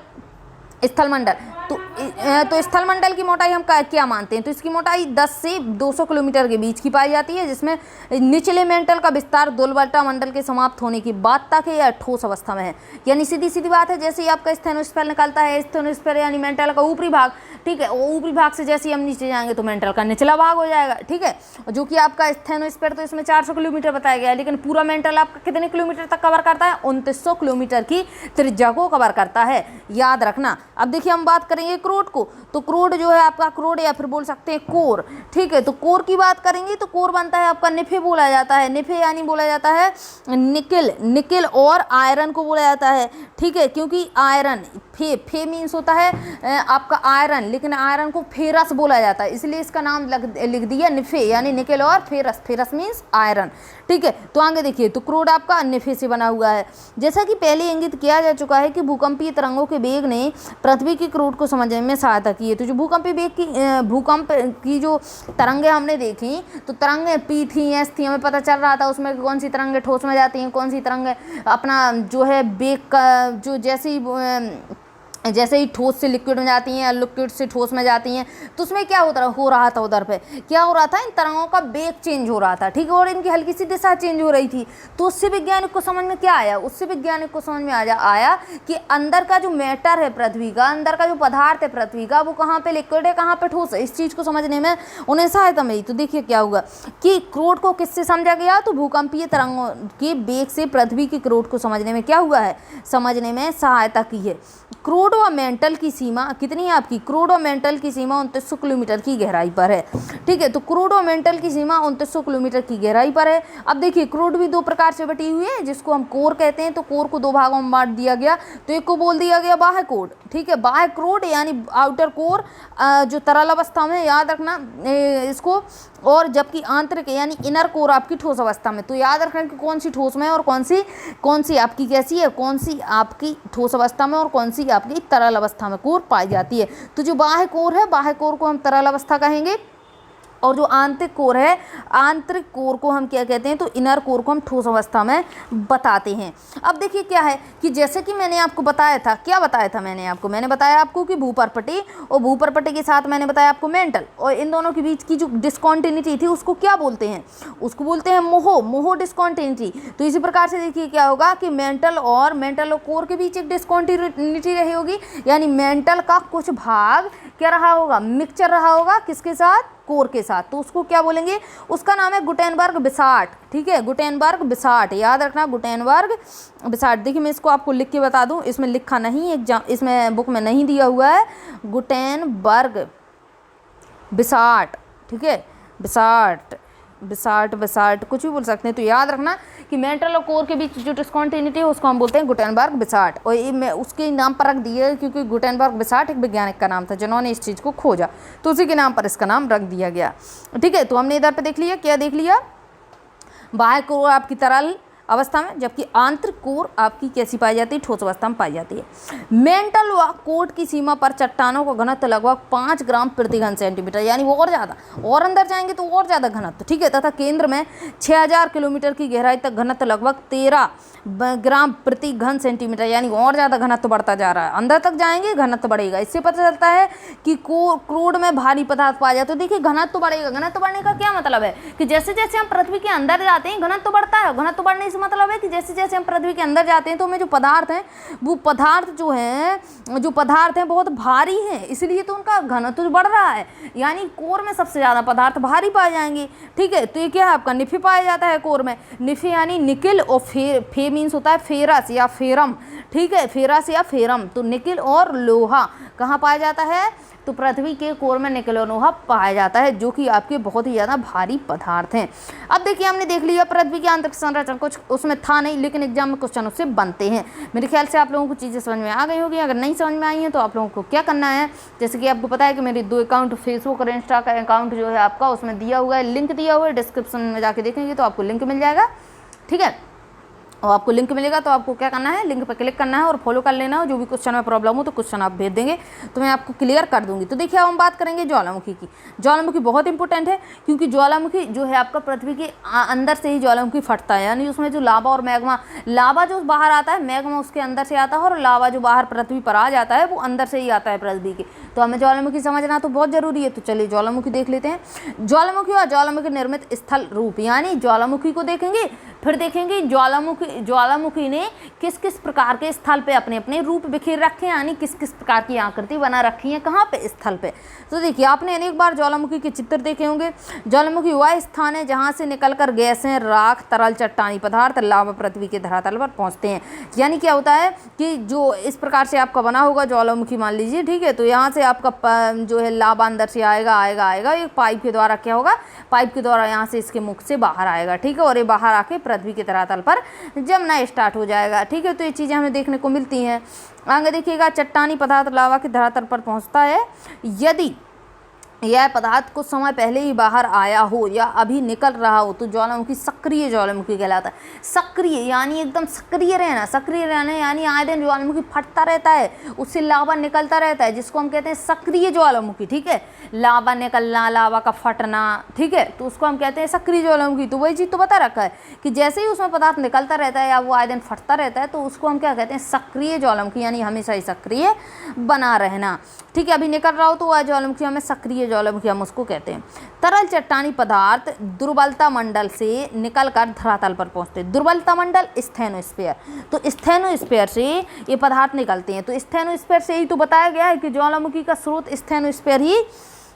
तो स्थल मंडल की मोटाई हम क्या मानते हैं, तो इसकी मोटाई 10 से 200 किलोमीटर के बीच की पाई जाती है, जिसमें निचले मेंटल का विस्तार दुर्बलता मंडल के समाप्त होने की बाद तक है या ठोस अवस्था में है। यानी सीधी सीधी बात है, जैसे ही आपका स्टेनोस्फीयर निकलता है, स्टेनोस्फीयर यानी मेंटल का ऊपरी भाग, ठीक है, वो ऊपरी भाग से जैसे ही हम नीचे जाएंगे तो मेंटल का निचला भाग हो जाएगा, ठीक है। जो कि आपका स्टेनोस्फीयर तो इसमें 400 किलोमीटर बताया गया है, लेकिन पूरा मेंटल आपका कितने किलोमीटर तक कवर करता है, 2900 किलोमीटर की त्रिज्या को कवर करता है, याद रखना। अब देखिए हम बात करेंगे क्रोड को, तो क्रोड जो है आपका क्रोड या फिर बोल सकते हैं कोर, ठीक है। तो कोर की बात करेंगे तो कोर बनता है आपका निफे बोला जाता है। निफे यानी बोला जाता है निकिल और आयरन को बोला जाता है, ठीक है, क्योंकि आयरन फे मीन्स होता है आपका आयरन, लेकिन आयरन को फेरस बोला जाता है, इसलिए इसका नाम लिख दिया निफे यानी निकिल और फेरस। फेरस मीन्स आयरन, ठीक है। तो आगे देखिए, तो क्रोड आपका निफे से बना हुआ है। जैसा कि पहले इंगित किया जा चुका है कि भूकंपीय तरंगों के वेग ने पृथ्वी की क्रोड को समझने में सहायता की है। तो जो भूकंप की जो तरंगें हमने देखी, तो तरंगें पी थी, एस थी, हमें पता चल रहा था उसमें कौन सी तरंगें ठोस में जाती हैं, कौन सी तरंगें अपना जो है वेग का जो जैसी जैसे ही ठोस से लिक्विड में जाती हैं या लिक्विड से ठोस में जाती हैं, तो उसमें क्या हो रहा था उधर पे क्या हो रहा था, इन तरंगों का वेग चेंज हो रहा था, ठीक है, और इनकी हल्की सी दिशा चेंज हो रही थी। तो उससे वैज्ञानिक को समझ में क्या आया, उससे वैज्ञानिक को समझ में आया कि अंदर का जो मैटर है पृथ्वी का, अंदर का जो पदार्थ है पृथ्वी का, वो कहाँ पे लिक्विड है, कहाँ पे ठोस है, इस चीज़ को समझने में उन्हें सहायता मिली। तो देखिए क्या हुआ कि क्रोड को किससे समझा गया, तो भूकंपीय तरंगों के वेग से पृथ्वी की क्रोड को समझने में क्या हुआ है, समझने में सहायता की है। क्रोड व मेंटल की सीमा कितनी है आपकी, क्रोड व मेंटल की सीमा 2900 किलोमीटर की गहराई पर है, ठीक है। तो क्रोड व मेंटल की सीमा 2900 किलोमीटर की गहराई पर है। अब देखिए क्रोड भी दो प्रकार से बटी हुई है, जिसको हम कोर कहते हैं। तो कोर को दो भागों में बांट दिया गया, तो एक को बोल दिया गया बाह्य कोर, ठीक है, बाह्य क्रोड यानी आउटर कोर जो तरल अवस्था में, याद रखना इसको, और जबकि आंतरिक यानी इनर कोर आपकी ठोस अवस्था में। तो याद रखना कि कौन सी ठोस में और कौन सी आपकी कैसी है, कौन सी आपकी ठोस अवस्था में और कौन सी आपकी तरल अवस्था में कोर पाई जाती है। तो जो बाह्य कोर है, बाह्य कोर को हम तरल अवस्था कहेंगे, और जो आंतरिक कोर है, आंतरिक कोर को हम क्या कहते हैं, तो इनर कोर को हम ठोस अवस्था में बताते हैं। अब देखिए क्या है कि जैसे कि मैंने आपको बताया था, क्या बताया था मैंने बताया आपको कि भूपरपटी, और भूपरपटी के साथ मैंने बताया आपको मेंटल, और इन दोनों के बीच की जो डिस्कॉन्टिन्यूटी थी उसको क्या बोलते हैं, उसको बोलते हैं मोहो डिस्कॉन्टिन्यूटी। तो इसी प्रकार से देखिए क्या होगा कि मेंटल और कोर के बीच एक डिस्कॉन्टिन्यूटी रही होगी, यानी मेंटल का कुछ भाग क्या रहा होगा, मिक्सचर रहा होगा, किसके साथ, कोर के साथ। तो उसको क्या बोलेंगे, उसका नाम है गुटेनबर्ग-बिसार्ट, ठीक है, गुटेनबर्ग-बिसार्ट, याद रखना गुटेनबर्ग-बिसार्ट। देखिए मैं इसको आपको लिख के बता दूं, इसमें लिखा नहीं, इसमें बुक में नहीं दिया हुआ है, गुटेनबर्ग-बिसार्ट, ठीक है, बिसार्ट कुछ भी बोल सकते हैं। तो याद रखना कि मेंटल और कोर के बीच जो डिस्कॉन्टिन्यूटी है उसको हम बोलते हैं गुटेनबर्ग-बिसार्ट, और ये मैं उसके नाम पर रख दिया क्योंकि गुटेनबर्ग-बिसार्ट एक वैज्ञानिक का नाम था जिन्होंने इस चीज़ को खोजा, तो उसी के नाम पर इसका नाम रख दिया गया, ठीक है। तो हमने इधर पे देख लिया, क्या देख लिया, बाह्य कोर आपकी तरल अवस्था में, जबकि आंतरिक कोर आपकी कैसी पाई जाती है, ठोस अवस्था में पाई जाती है। मेंटल व कोर की सीमा पर चट्टानों का घनत्व लगभग 5 ग्राम प्रति घन सेंटीमीटर, यानी वो और ज़्यादा, और अंदर जाएंगे तो और ज़्यादा घनत्व, ठीक है, तथा केंद्र में 6000 किलोमीटर की गहराई तक घनत्व लगभग 13 ग्राम प्रति घन सेंटीमीटर, यानी और ज़्यादा घनत्व बढ़ता जा रहा है, अंदर तक जाएंगे घनत्व बढ़ेगा। इससे पता चलता है कि क्रोड में भारी पदार्थ पाया जाता है। तो देखिए घनत्व बढ़ेगा, घनत्व बढ़ने का क्या मतलब है कि जैसे जैसे हम पृथ्वी के अंदर जाते हैं घनत्व बढ़ता है। घनत्व बढ़ने से मतलब है कि जैसे जैसे हम पृथ्वी के अंदर जाते हैं तो हमें जो पदार्थ हैं, वो पदार्थ जो हैं बहुत भारी हैं, इसलिए तो उनका घनत्व बढ़ रहा है, यानी कोर में सबसे ज़्यादा पदार्थ भारी पाए जाएंगे, ठीक है। तो ये क्या है आपका, निफे पाया जाता है कोर में, निफे यानी निकिल, और फे मीन्स होता है फेरस या फेरम, ठीक है, फेरस या फेरम। तो निकिल और लोहा कहाँ पाया जाता है, तो पृथ्वी के कोर में निकिल और लोहा पाया जाता है, जो कि आपके बहुत ही ज़्यादा भारी पदार्थ हैं। अब देखिए हमने देख लिया पृथ्वी की आंतरिक संरचना, कुछ उसमें था नहीं लेकिन एग्जाम में क्वेश्चन उससे बनते हैं। मेरे ख्याल से आप लोगों को चीज़ें समझ में आ गई होगी। अगर नहीं समझ में आई हैं तो आप लोगों को क्या करना है, जैसे कि आपको पता है कि मेरे 2 अकाउंट, फेसबुक और इंस्टा का अकाउंट जो है आपका, उसमें दिया हुआ है, लिंक दिया हुआ है, डिस्क्रिप्शन में जाके देखेंगे तो आपको लिंक मिल जाएगा, ठीक है। और आपको लिंक मिलेगा तो आपको क्या करना है, लिंक पर क्लिक करना है और फॉलो कर लेना है। जो भी क्वेश्चन में प्रॉब्लम हो तो क्वेश्चन आप भेज देंगे तो मैं आपको क्लियर कर दूंगी। तो देखिए अब हम बात करेंगे ज्वालामुखी की। ज्वालामुखी बहुत इंपॉर्टेंट है क्योंकि ज्वालामुखी जो है आपका पृथ्वी के अंदर से ही ज्वालामुखी फटता है, यानी उसमें जो लावा और मैग्मा, लावा जो बाहर आता है, मैग्मा उसके अंदर से आता है, और लावा जो बाहर पृथ्वी पर आ जाता है वो अंदर से ही आता है पृथ्वी के। तो हमें ज्वालामुखी समझना तो बहुत जरूरी है। तो चलिए ज्वालामुखी देख लेते हैं। ज्वालामुखी और ज्वालामुखी निर्मित स्थल रूप, यानी ज्वालामुखी को देखेंगे, फिर देखेंगे ज्वालामुखी ने किस किस प्रकार के स्थल पे अपने अपने रूप बिखेर रखे हैं, यानी किस किस प्रकार की आकृति बना रखी है, कहाँ पे, स्थल पे। तो देखिए आपने अनेक बार ज्वालामुखी के चित्र देखे होंगे। ज्वालामुखी वह स्थान है जहाँ से निकलकर गैसें, राख, तरल, चट्टानी पदार्थ, लावा पृथ्वी के धरातल पर पहुँचते हैं। यानी क्या होता है कि जो इस प्रकार से आपका बना होगा ज्वालामुखी, मान लीजिए, ठीक है, तो यहाँ से आपका जो है लावा अंदर से आएगा एक पाइप के द्वारा, क्या होगा, पाइप के द्वारा यहाँ से इसके मुख से बाहर आएगा, ठीक है, और ये बाहर आके पृथ्वी के धरातल पर जमना स्टार्ट हो जाएगा, ठीक है। तो ये चीज़ें हमें देखने को मिलती हैं। आगे देखिएगा, चट्टानी पदार्थ लावा के धरातल पर पहुंचता है। यदि यह पदार्थ कुछ समय पहले ही बाहर आया हो या अभी निकल रहा हो तो ज्वालामुखी सक्रिय ज्वालामुखी कहलाता है। सक्रिय यानी एकदम सक्रिय रहना, सक्रिय रहना यानी आए दिन ज्वालामुखी फटता रहता है, उससे लावा निकलता रहता है, जिसको हम कहते हैं सक्रिय ज्वालामुखी। ठीक है, लावा निकलना, लावा का फटना, ठीक है, तो उसको हम कहते हैं सक्रिय ज्वालामुखी। तो वही चीज़ तो बता रखा है कि जैसे ही उसमें पदार्थ निकलता रहता है या वो आए दिन फटता रहता है तो उसको हम क्या कहते हैं, सक्रिय ज्वालामुखी, यानी हमेशा ही सक्रिय बना रहना। ठीक है, अभी निकल रहा हो तो वह ज्वालामुखी हमें सक्रिय ज्वालामुखी हम उसको कहते हैं। तरल चट्टानी पदार्थ दुर्बलता मंडल से निकलकर धरातल पर पहुंचते हैं। दुर्बलता मंडल स्थेनोस्फीयर, तो स्थेनोस्फीयर से ये पदार्थ निकलते हैं। तो स्थेनोस्फीयर से ही तो बताया गया है कि ज्वालामुखी का स्रोत स्थेनोस्फीयर ही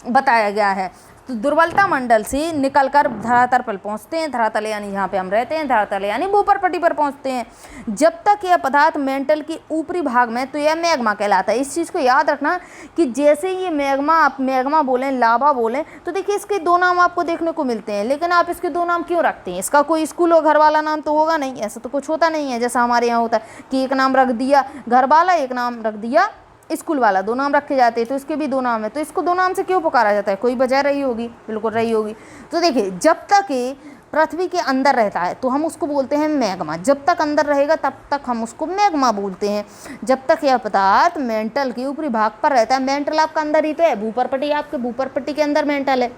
बताया गया है। तो दुर्बलता मंडल से निकलकर धरातल पर पहुंचते हैं। धरातल यानी जहाँ पे हम रहते हैं, धरातल यानी भूपर पट्टी पर पहुंचते हैं। जब तक यह पदार्थ मेंटल के ऊपरी भाग में, तो यह मैग्मा कहलाता है। इस चीज़ को याद रखना कि जैसे ये मैग्मा, आप मैग्मा बोलें, लावा बोलें, तो देखिए इसके दो नाम आपको देखने को मिलते हैं, लेकिन आप इसके दो नाम क्यों रखते हैं? इसका कोई स्कूल और घर वाला नाम तो होगा नहीं, ऐसा तो कुछ होता नहीं है जैसा हमारे यहाँ होता है कि एक नाम रख दिया घर वाला, एक नाम रख दिया स्कूल वाला, दो नाम रखे जाते हैं। तो इसके भी दो नाम है, तो इसको दो नाम से क्यों पुकारा जाता है? कोई वजह रही होगी, बिल्कुल रही होगी। तो देखिए, जब तक ये पृथ्वी के अंदर रहता है तो हम उसको बोलते हैं मैग्मा। जब तक अंदर रहेगा तब तक हम उसको मैग्मा बोलते हैं। जब तक यह पदार्थ मेंटल के ऊपरी भाग पर रहता है, मेंटल आपका अंदर ही तो है, भूपर पट्टी आपके भूपर पट्टी के अंदर मेंटल है।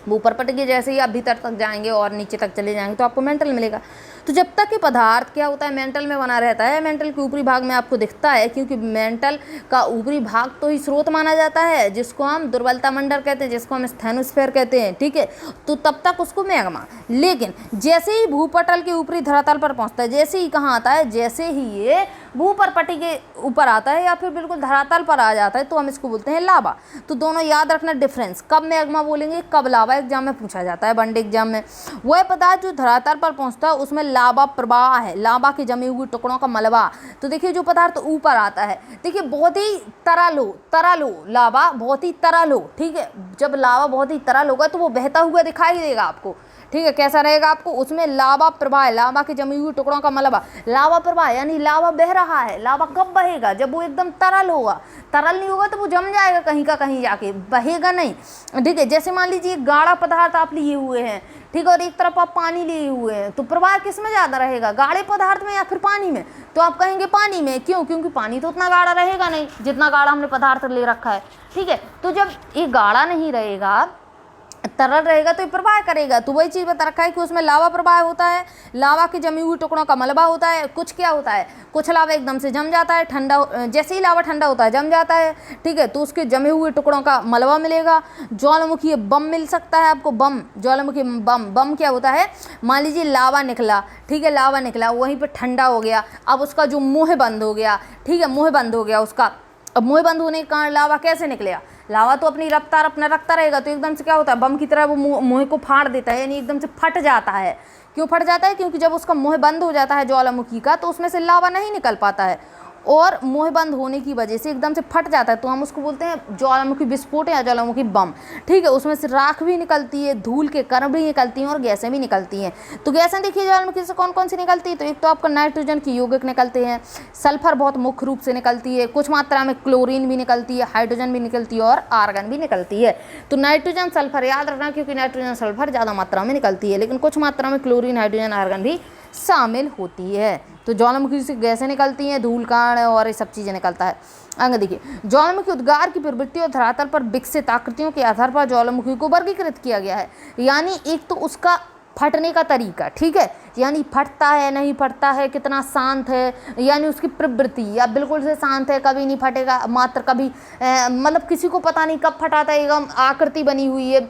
भूपर पट्टी के जैसे ही आप भीतर तक जाएंगे और नीचे तक चले जाएंगे तो आपको मेंटल मिलेगा। तो जब तक ये पदार्थ क्या होता है, मेंटल में बना रहता है, मेंटल के ऊपरी भाग में आपको दिखता है, क्योंकि मेंटल का ऊपरी भाग तो ही स्रोत माना जाता है, जिसको हम दुर्बलता मंडल कहते हैं, जिसको हम स्थेनोस्फीयर कहते हैं। ठीक है, तो तब तक उसको मैग्मा। लेकिन जैसे ही भूपटल के ऊपरी धरातल पर पहुंचता है, जैसे ही कहाँ आता है, जैसे ही ये भूपर पट्टी के ऊपर आता है या फिर बिल्कुल धरातल पर आ जाता है तो हम इसको बोलते हैं लावा। तो दोनों याद रखना डिफरेंस, कब मैग्मा बोलेंगे, कब लावा, एग्जाम में पूछा जाता है, वनडे एग्जाम में। वह पदार्थ जो धरातल पर पहुंचता है उसमें लावा प्रवाह है, लावा के जमे हुए टुकड़ों का मलबा। तो देखिए, जो पदार्थ ऊपर आता है, देखिए बहुत ही तरल हो लावा, बहुत ही तरल हो। ठीक है, जब लावा बहुत ही तरल होगा तो वो बहता हुआ दिखाई देगा आपको। ठीक है, कैसा रहेगा आपको, उसमें लावा प्रवाह, लावा के जमे हुए टुकड़ों का मलबा। लावा प्रवाह यानी लावा बह रहा है। लावा कब बहेगा, जब वो एकदम तरल होगा। तरल नहीं होगा तो वो जम जाएगा कहीं का कहीं जाके, बहेगा नहीं। ठीक है, जैसे मान लीजिए गाढ़ा पदार्थ आप लिए हुए हैं, ठीक है, और एक तरफ आप पानी लिए हुए हैं, तो प्रवाह किस में ज़्यादा रहेगा, गाढ़े पदार्थ में या फिर पानी में? तो आप कहेंगे पानी में। क्यों? क्योंकि पानी तो उतना गाढ़ा रहेगा नहीं जितना गाढ़ा हमने पदार्थ ले रखा है। ठीक है, तो जब ये गाढ़ा नहीं रहेगा, तरल रहेगा, तो ये प्रवाह करेगा। तो वही चीज़ बता रखा है कि उसमें लावा प्रवाह होता है, लावा के जमी हुई टुकड़ों का मलबा होता है। कुछ क्या होता है, कुछ लावा एकदम से जम जाता है, ठंडा, जैसे ही लावा ठंडा होता है जम जाता है। ठीक है, तो उसके जमे हुए टुकड़ों का मलबा मिलेगा। ज्वालामुखी बम मिल सकता है आपको, बम, ज्वालामुखी बम। बम क्या होता है, मान लीजिए लावा निकला, ठीक है, लावा निकला, वहीं पर ठंडा हो गया, अब उसका जो मुँह बंद हो गया। ठीक है, मुँह बंद हो गया उसका, अब मुँह बंद होने के कारण लावा कैसे निकलेगा? लावा तो अपनी रफ्तार अपना रखता रहेगा, तो एकदम से क्या होता है, बम की तरह वो मुँह को फाड़ देता है, यानी एकदम से फट जाता है। क्यों फट जाता है? क्योंकि जब उसका मुँह बंद हो जाता है ज्वालामुखी का, तो उसमें से लावा नहीं निकल पाता है, और मुँह बंद होने की वजह से एकदम से फट जाता है। तो हम उसको बोलते हैं ज्वालामुखी विस्फोट या ज्वालामुखी बम। ठीक है, उसमें से राख भी निकलती है, धूल के कण भी निकलती हैं और गैसें भी निकलती हैं। तो गैसें देखिए ज्वालामुखी से कौन कौन सी निकलती है, तो एक तो आपका नाइट्रोजन की यौगिक निकलते हैं, सल्फर बहुत मुख्य रूप से निकलती है, कुछ मात्रा में क्लोरीन भी निकलती है, हाइड्रोजन भी निकलती है और आर्गन भी निकलती है। तो नाइट्रोजन सल्फर याद रखना, क्योंकि नाइट्रोजन सल्फर ज़्यादा मात्रा में निकलती है, लेकिन कुछ मात्रा में क्लोरीन, हाइड्रोजन, आर्गन भी शामिल होती है। तो ज्वालामुखी से गैसें निकलती हैं, धूल कण और ये सब चीज़ें निकलता है। आगे देखिए, ज्वालामुखी उद्गार की प्रवृत्ति और धरातल पर विकसित आकृतियों के आधार पर ज्वालामुखी को वर्गीकृत किया गया है। यानी एक तो उसका फटने का तरीका, ठीक है, यानी फटता है नहीं फटता है, कितना शांत है, यानी उसकी प्रवृत्ति, या बिल्कुल से शांत है, कभी नहीं फटेगा, मात्र कभी मतलब किसी को पता नहीं कब फटाता है, एकदम आकृति बनी हुई है,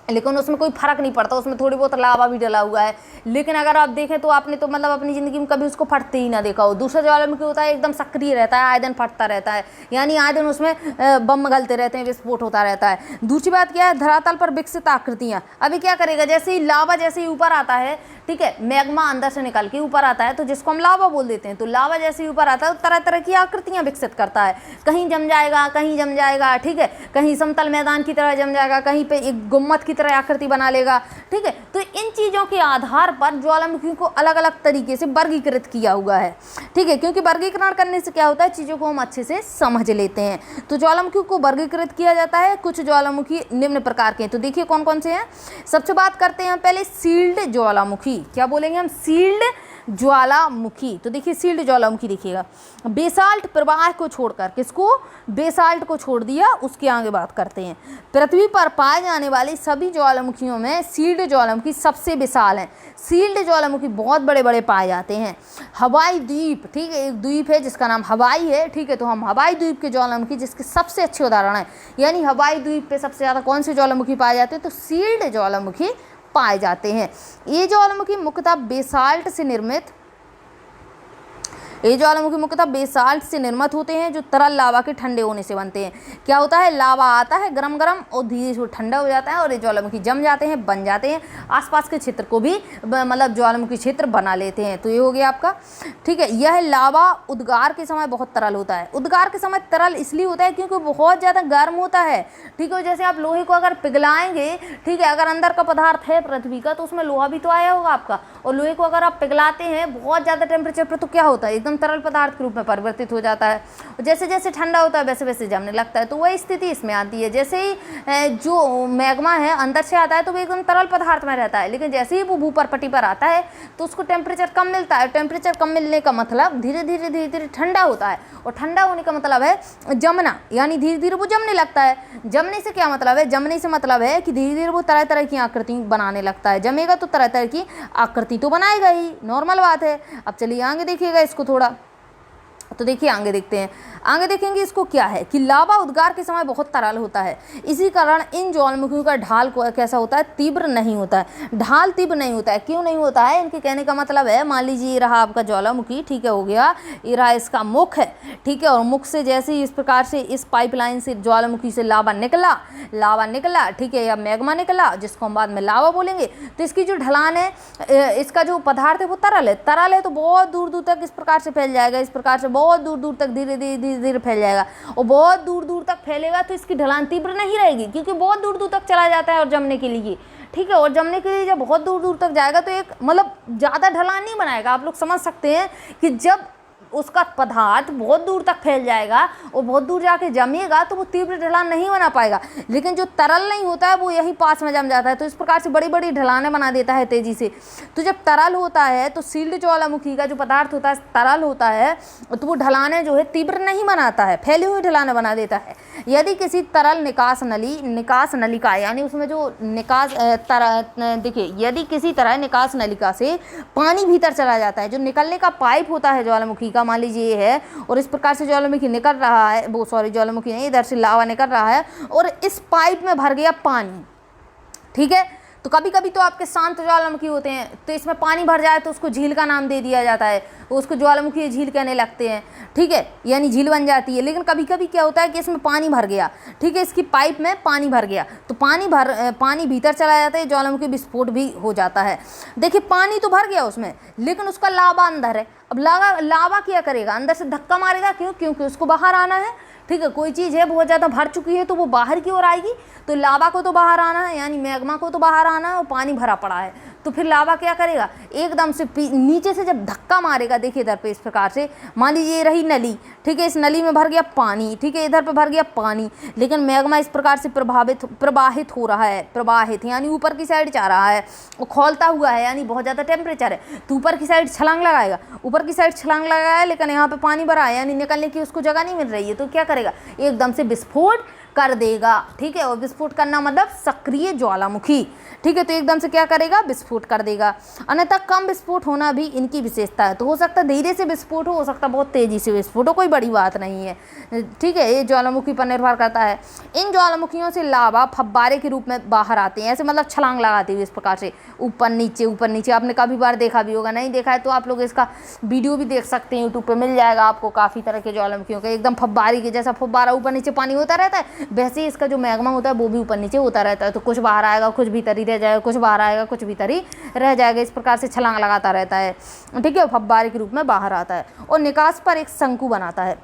लेकिन उसमें कोई फर्क नहीं पड़ता, उसमें थोड़ी बहुत लावा भी डला हुआ है। लेकिन अगर आप देखें तो आपने तो मतलब अपनी ज़िंदगी में कभी उसको फटते ही ना देखा हो। दूसरा ज्वालामुखी होता है एकदम सक्रिय रहता है, आए दिन फटता रहता है, यानी आए दिन उसमें बम गलते रहते हैं, विस्फोट होता रहता है। दूसरी बात क्या है, धरातल पर विकसित आकृतियाँ। अभी क्या करेगा, जैसे ही लावा जैसे ही ऊपर आता है, ठीक है, मैग्मा अंदर से निकल के ऊपर आता है, तो जिसको हम लावा बोल देते हैं, तो लावा जैसे ही ऊपर आता है तो तरह तरह की आकृतियाँ विकसित करता है। कहीं जम जाएगा, कहीं जम जाएगा, ठीक है, कहीं समतल मैदान की तरह जम जाएगा, कहीं पे एक गुम्मत की तरह आकृति बना लेगा। ठीक है, तो इन चीज़ों के आधार पर ज्वालामुखी को अलग अलग तरीके से वर्गीकृत किया हुआ है। ठीक है, क्योंकि वर्गीकरण करने से क्या होता है, चीज़ों को हम अच्छे से समझ लेते हैं। तो ज्वालामुखी को वर्गीकृत किया जाता है। कुछ ज्वालामुखी निम्न प्रकार के हैं, तो देखिए कौन कौन से हैं। सबसे बात करते हैं पहले सील्ड ज्वालामुखी। क्या बोलेंगे हम, सील्ड ज्वालामुखी। तो देखिए सील्ड ज्वालामुखी देखिएगा, बेसाल्ट प्रवाह को छोड़कर, किसको, बेसाल्ट को छोड़ दिया, उसके आगे बात करते हैं। पृथ्वी पर पाए जाने वाली सभी ज्वालामुखियों में सील्ड ज्वालामुखी सबसे विशाल है। सील्ड ज्वालामुखी बहुत बड़े बड़े पाए जाते हैं। हवाई द्वीप, ठीक है, एक द्वीप है जिसका नाम हवाई है। ठीक है, तो हम हवाई द्वीप के ज्वालामुखी जिसके सबसे अच्छे उदाहरण है, यानी हवाई द्वीप पे सबसे ज़्यादा कौन से ज्वालामुखी पाए जाते हैं, तो सील्ड ज्वालामुखी पाए जाते हैं। ये ज्वालामुखी मुख्यतः बेसाल्ट से निर्मित निर्मित होते हैं, जो तरल लावा के ठंडे होने से बनते हैं। क्या होता है, लावा आता है गरम गरम और धीरे से ठंडा हो जाता है और ये ज्वालामुखी जम जाते हैं, बन जाते हैं, आसपास के क्षेत्र को भी मतलब ज्वालामुखी क्षेत्र बना लेते हैं। तो ये हो गया आपका। ठीक है, यह लावा उद्गार के समय बहुत तरल होता है। उद्गार के समय तरल इसलिए होता है क्योंकि बहुत ज़्यादा गर्म होता है। ठीक है, जैसे आप लोहे को अगर पिघलाएंगे, ठीक है, अगर अंदर का पदार्थ है पृथ्वी का तो उसमें लोहा भी तो आया होगा आपका, और लोहे को अगर आप पिघलाते हैं बहुत ज़्यादा टेम्परेचर पर तो क्या होता है, एकदम तरल पदार्थ के रूप में परिवर्तित हो जाता है। जैसे जैसे ठंडा होता है वैसे वैसे जमने लगता है। तो वही स्थिति इसमें आती है। जैसे ही जो मैग्मा है अंदर से आता है तो वो एकदम तरल पदार्थ में रहता है, लेकिन जैसे ही वो भूपरपट्टी पर आता है तो उसको टेम्परेचर कम मिलता है। टेम्परेचर कम मिलने का मतलब धीरे धीरे ठंडा होता है, और ठंडा होने का मतलब है जमना, यानी धीरे धीरे वो जमने लगता है। जमने से क्या मतलब है, जमने से मतलब है कि धीरे धीरे वो तरह तरह की आकृति बनाने लगता है। जमेगा तो तरह तरह की आकृति तो बनाएगा ही, नॉर्मल बात है। अब चलिए आगे देखिएगा इसको थोड़ा। तो देखिए आगे देखते हैं, आगे देखेंगे इसको क्या है कि लावा उद्गार के समय बहुत तरल होता है। इसी कारण इन ज्वालामुखियों का ढाल कैसा होता है, तीव्र नहीं होता है। ढाल तीव्र नहीं होता है, क्यों नहीं होता है, इनके कहने का मतलब है, मान लीजिए ये रहा आपका ज्वालामुखी, ठीक है, हो गया, ये रहा इसका मुख है, ठीक है, और मुख से जैसे ही इस प्रकार से इस पाइपलाइन से ज्वालामुखी से लावा निकला, ठीक है, या मैग्मा निकला, जिसको हम बाद में लावा बोलेंगे। तो इसकी जो ढलान है, इसका जो पदार्थ है वो तरल है, तो बहुत दूर दूर तक इस प्रकार से फैल जाएगा, इस प्रकार से बहुत दूर दूर तक धीरे धीरे फैल जाएगा, और बहुत दूर दूर तक फैलेगा तो इसकी ढलान तीव्र नहीं रहेगी, क्योंकि बहुत दूर दूर तक चला जाता है और जमने के लिए। ठीक है, और जमने के लिए जब बहुत दूर दूर तक जाएगा तो एक मतलब ज़्यादा ढलान नहीं बनाएगा। आप लोग समझ सकते हैं कि जब उसका पदार्थ बहुत दूर तक फैल जाएगा और बहुत दूर जाके जमेगा तो वो तीव्र ढलान नहीं बना पाएगा। लेकिन जो तरल नहीं होता है वो यही पास में जम जाता है, तो इस प्रकार से बड़ी बड़ी ढलानें बना देता है तेजी से। तो जब तरल होता है तो सील्ड ज्वालामुखी का जो पदार्थ होता है तरल होता है, तो वो ढलानें जो है तीव्र नहीं बनाता है, फैली हुई ढलानें बना देता है। यदि किसी तरल निकास नलिका यानी उसमें जो देखिए, यदि किसी तरह निकास नलिका से पानी भीतर चला जाता है, जो निकलने का पाइप होता है ज्वालामुखी का, मान लीजिए ये है, और इस प्रकार से ज्वालामुखी निकल रहा है, ज्वालामुखी नहीं, इधर से लावा निकल रहा है और इस पाइप में भर गया पानी। ठीक है, तो कभी कभी तो आपके शांत ज्वालामुखी होते हैं, तो इसमें पानी भर जाए तो उसको झील का नाम दे दिया जाता है, उसको ज्वालामुखी झील कहने लगते हैं। ठीक है, यानी झील बन जाती है। लेकिन कभी कभी क्या होता है कि इसमें पानी भर गया, ठीक है, इसकी पाइप में पानी भर गया, तो पानी भीतर चला जाता है, ज्वालामुखी विस्फोट भी हो जाता है। देखिए पानी तो भर गया उसमें, लेकिन उसका लावा अंदर है। अब लावा क्या करेगा, अंदर से धक्का मारेगा, क्योंकि उसको बाहर आना है। ठीक है, कोई चीज़ है बहुत ज़्यादा भर चुकी है तो वो बाहर की ओर आएगी, तो लावा को तो बाहर आना है, यानी मैग्मा को तो बाहर आना है, और पानी भरा पड़ा है, तो फिर लावा क्या करेगा, एकदम से नीचे से जब धक्का मारेगा, देखिए इधर पे इस प्रकार से, मान लीजिए ये रही नली, ठीक है, इस नली में भर गया पानी, ठीक है, इधर पे भर गया पानी, लेकिन मैग्मा इस प्रकार से प्रवाहित हो रहा है, यानी ऊपर की साइड जा रहा है, वो खौलता हुआ है, यानी बहुत ज़्यादा टेम्परेचर है, तो ऊपर की साइड छलांग लगाएगा, लेकिन यहाँ पे पानी भरा है, यानी निकलने की उसको जगह नहीं मिल रही है, तो क्या करेगा, एकदम से विस्फोट कर देगा। ठीक है, और विस्फोट करना मतलब सक्रिय ज्वालामुखी। ठीक है, तो एकदम से क्या करेगा, विस्फोट कर देगा। अन्यथा कम विस्फोट होना भी इनकी विशेषता है, तो हो सकता है धीरे से विस्फोट हो सकता है बहुत तेज़ी से विस्फोट हो, कोई बड़ी बात नहीं है। ठीक है, ये ज्वालामुखी पर निर्भर करता है। इन ज्वालामुखियों से लावा फव्वारे के रूप में बाहर आते हैं, ऐसे मतलब छलांग लगाते हुए इस प्रकार से ऊपर नीचे। आपने काफ़ी बार देखा भी होगा, नहीं देखा है तो आप लोग इसका वीडियो भी देख सकते हैं, यूट्यूब पर मिल जाएगा आपको, काफ़ी तरह के ज्वालामुखियों का एकदम फव्वारे के जैसा फव्वारा ऊपर नीचे पानी होता रहता है, वैसे ही इसका जो मैग्मा होता है वो भी ऊपर नीचे होता रहता है, तो कुछ बाहर आएगा, कुछ भीतर ही रह जाएगा, कुछ बाहर आएगा, कुछ भीतर ही रह जाएगा, इस प्रकार से छलांग लगाता रहता है। ठीक है, फव्वारे के रूप में बाहर आता है और निकास पर एक शंकु बनाता है।